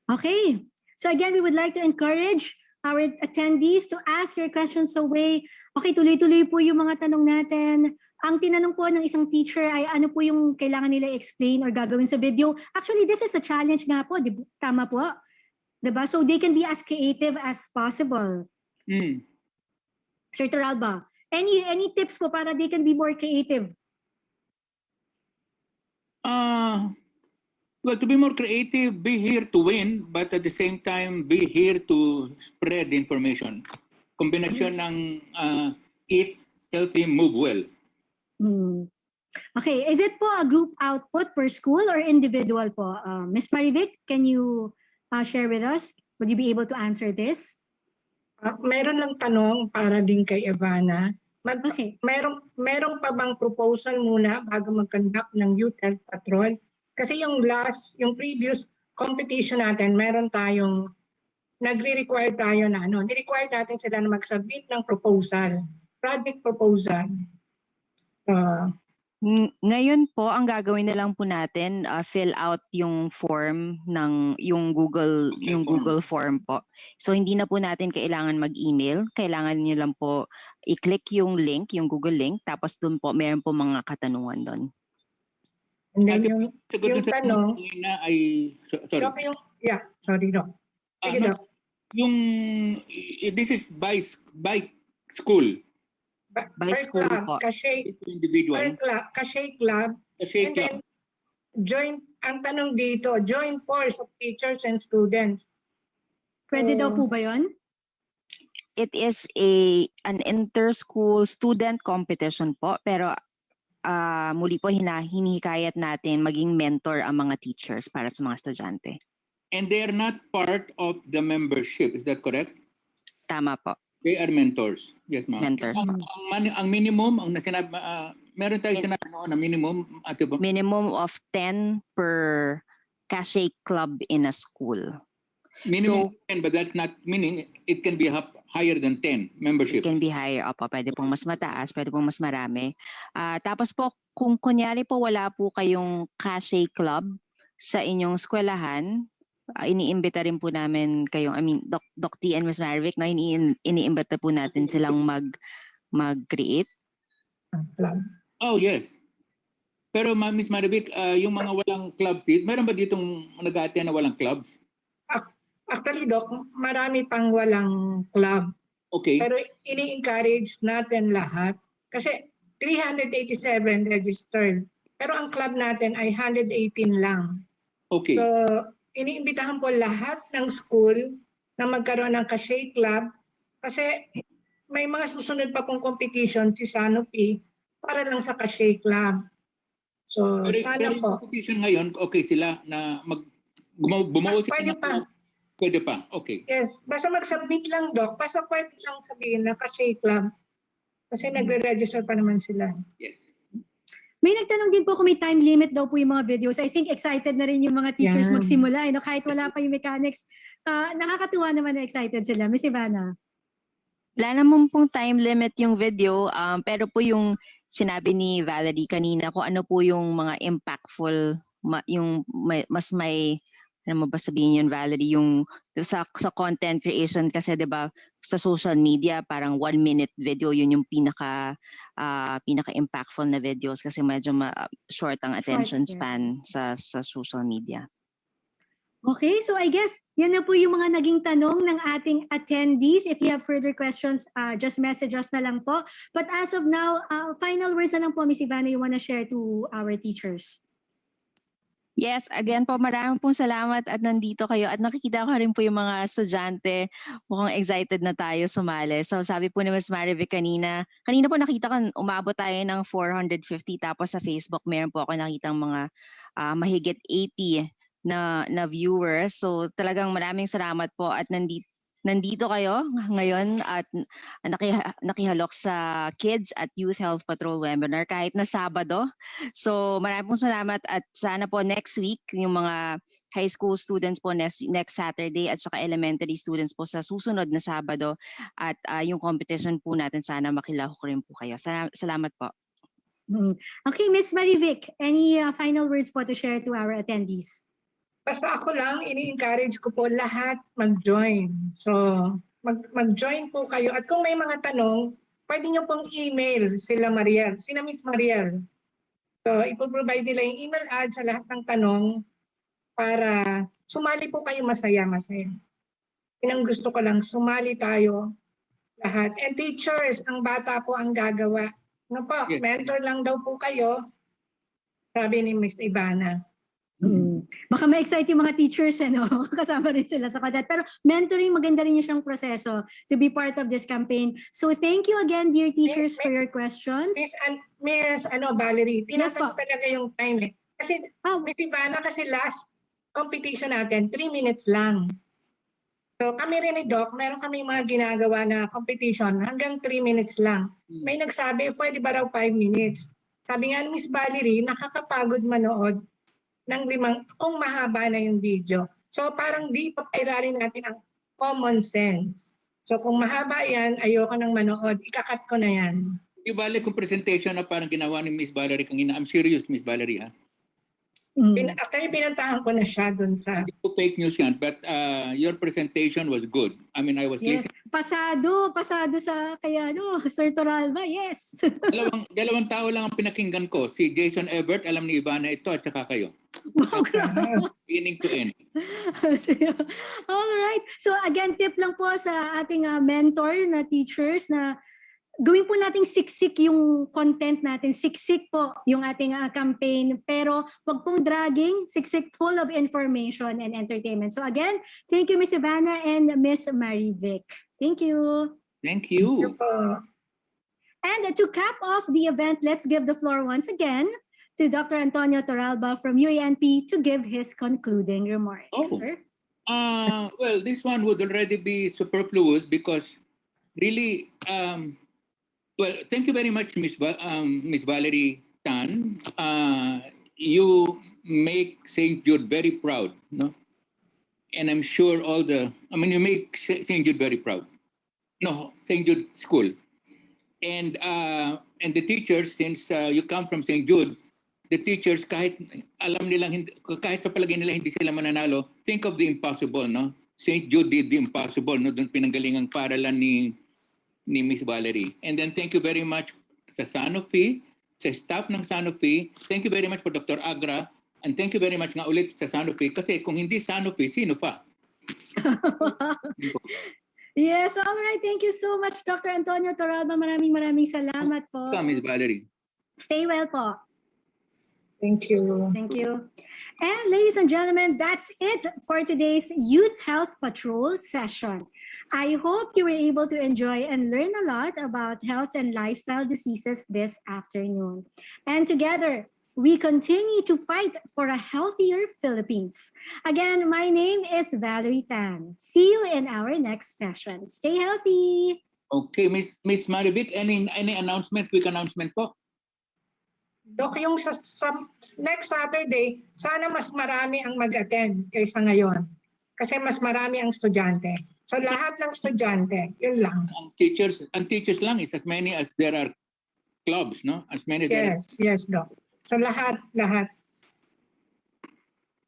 Okay. So again, we would like to encourage our attendees to ask your questions away. Okay, tuloy-tuloy po yung mga tanong natin. Ang tinanong po ng isang teacher ay ano po yung kailangan nila explain or gagawin sa video. Actually, this is a challenge nga po. Tama po. Diba? So they can be as creative as possible. Sir Toralba, any tips po para they can be more creative? Well, to be more creative, be here to win, but at the same time, be here to spread information. Kombinasyon ng eat healthy, move well. Okay, is it po a group output per school or individual po? Ms. Marivic, can you share with us? Would you be able to answer this? Meron lang tanong para din kay Ivana. Okay. Meron pa bang proposal muna bago mag-conduct ng Youth Health Patrol? Kasi yung previous competition natin, meron tayong, nagre-require tayo na ni-require natin sila na mag-submit ng proposal, project proposal. Ngayon po, ang gagawin na lang po natin, fill out yung form ng yung Google form po. So hindi na po natin kailangan mag-email, kailangan niyo lang po i-click yung link, yung Google link, tapos doon po meron po mga katanungan doon. And then yung tanong, sorry. Sorry, Doc. Sige, Doc. This is by school. By school po. Individual. Kashay Club. And then, ang tanong dito, joint force of teachers and students. Pwede daw po ba yun? It is an inter-school student competition po, pero muli po hinihikayat natin maging mentor ang mga teachers para sa mga estudyante. And they are not part of the membership, is that correct? Tama po. They are mentors. Yes, ma'am. Mentors. Ang minimum, ang sinabi, meron tayo sinabi na minimum, ate ba? Minimum of 10 per Kashay Club in a school. Minimum So, 10, but that's not meaning it can be higher than 10 membership. it can be higher. Opo, pwede pong mas mataas, pwede pong mas marami. Tapos po, kung kunyari po wala po kayong cachet club sa inyong eskwelahan, iniimbita rin po namin kayong, Doc T and Ms. Marivic, na iniimbita po natin silang mag-create. Oh, yes. Pero Miss Marivic, yung mga walang club feed, meron ba ditong nag-a-attend na walang clubs? Actually, Doc, marami pang walang club. Okay. Pero ini-encourage natin lahat kasi 387 registered. Pero ang club natin ay 118 lang. Okay. So, iniimbitahan po lahat ng school na magkaroon ng cachet club kasi may mga susunod pa pong competition si Sanofi para lang sa cachet club. So, sana pero po. yung competition ngayon, okay sila na bumuo sila Pwede pa. Pwede pa, okay. Yes, basta mag-submit lang, Doc. Basta pwede lang sabihin na cachet club. Kasi nagre-register pa naman sila. Yes. May nagtanong din po kung may time limit daw po yung mga videos. I think excited na rin yung mga teachers Yan. magsimula. Kahit wala pa yung mechanics, nakakatuwa naman na excited sila. Miss Ivana. Wala naman pong time limit yung video, pero po yung sinabi ni Valerie kanina, kung ano po yung mga impactful, mas may, ano mo ba sabihin yun, Valerie, yung sa content creation kasi 'di ba sa social media parang 1-minute video yun yung pinaka impactful na videos kasi medyo short ang attention span sa social media. Okay, so I guess yan na po yung mga naging tanong ng ating attendees. If you have further questions, just message us na lang po. But as of now, final words na lang po, Ms. Ivana, you wanna share to our teachers? Yes, again po, maraming pong salamat at nandito kayo at nakikita ko rin po yung mga estudyante, mukhang excited na tayo sumali. So sabi po ni Ms. Marivic kanina po nakita ko umabot tayo ng 450 tapos sa Facebook meron po ako nakitang mga mahigit 80 na viewers. So talagang maraming salamat po at nandito kayo ngayon at nakihalok sa Kids at Youth Health Patrol webinar kahit na Sabado. So maraming salamat at sana po next week yung mga high school students po next Saturday at saka elementary students po sa susunod na Sabado at yung competition po natin sana makilahok rin po kayo. Salamat po. Okay, Ms. Marivic, any final words po to share to our attendees? Basta ako lang, ini-encourage ko po lahat mag-join. So, mag-join po kayo. At kung may mga tanong, pwede nyo pong email sila Miss Mariel. So, ipoprovide nila yung email ad sa lahat ng tanong para sumali po kayo masaya-masaya. Yun ang gusto ko lang, sumali tayo lahat. And teachers, ang bata po ang gagawa. Ano po, mentor lang daw po kayo, sabi ni Ms. Ivana. Baka ma-excite yung mga teachers, kasama rin sila sa kadat. Pero mentoring, maganda rin yung siyang proseso to be part of this campaign. So thank you again, dear teachers, for your questions. Miss Valerie, tinatanong talaga yung time eh. Kasi, Miss Ivana, kasi last competition natin, 3 minutes lang. So kami rin ni Doc, meron kami mga ginagawa na competition hanggang 3 minutes lang. May nagsabi, pwede ba raw 5 minutes? Sabi nga ni Miss Valerie, nakakapagod manood ng 5 kung mahaba na yung video. So parang dito pairalin natin ang common sense. So kung mahaba yan, ayoko nang manood, ikakat ko na yan. Yung balik kong presentation na parang ginawa ni Miss Valerie kanina. I'm serious, Miss Valerie, ha? Actually, pinantahan ko na siya dun sa... Hindi po fake news yan, but your presentation was good. I mean, I was listening. Pasado sa kaya Sir Toralba, yes. dalawang tao lang ang pinakinggan ko. Si Jason Ebert, alam ni Ivana ito, at saka kayo. Beginning to end. Alright. So again, tip lang po sa ating mentor na teachers na gawin po nating siksik yung content natin. Siksik po yung ating campaign. Pero wag pong dragging. Siksik, full of information and entertainment. So again, thank you, Ms. Ivana and Ms. Marivic. Thank you. Thank you. And to cap off the event, let's give the floor once again to Dr. Antonio Toralba from UANP to give his concluding remarks. Sir? Well, this one would already be superfluous because really, well, thank you very much, Miss Valerie Tan. You make St. Jude very proud, no? And I'm sure you make St. Jude very proud. No, St. Jude School. And the teachers, since you come from St. Jude, the teachers, kahit sa palagay nila hindi sila mananalo, think of the impossible, no? St. Jude did the impossible, no? Doon pinanggalingang paralan ni Miss Valerie. And then thank you very much sa Sanofi, sa staff ng Sanofi. Thank you very much for Dr. Agra. And thank you very much nga ulit sa Sanofi. Kasi kung hindi Sanofi, sino pa? Yes, all right. Thank you so much, Dr. Antonio Torralba. Maraming salamat po. Miss Valerie. Stay well po. Thank you. Thank you. And ladies and gentlemen, that's it for today's Youth Health Patrol session. I hope you were able to enjoy and learn a lot about health and lifestyle diseases this afternoon. And together, we continue to fight for a healthier Philippines. Again, my name is Valerie Tan. See you in our next session. Stay healthy. Okay, Miss Marivic, any announcement, quick announcement po? Dok, yung sa next Saturday, sana mas marami ang mag-attend kaysa ngayon. Kasi mas marami ang estudyante. So lahat ng estudyante, yun lang. Ang teachers lang is as many as there are clubs, no? As many Yes, Dok. So lahat.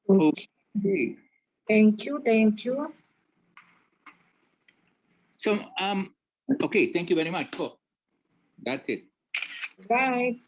Okay. Thank you. So, okay, thank you very much po. That's it. Right.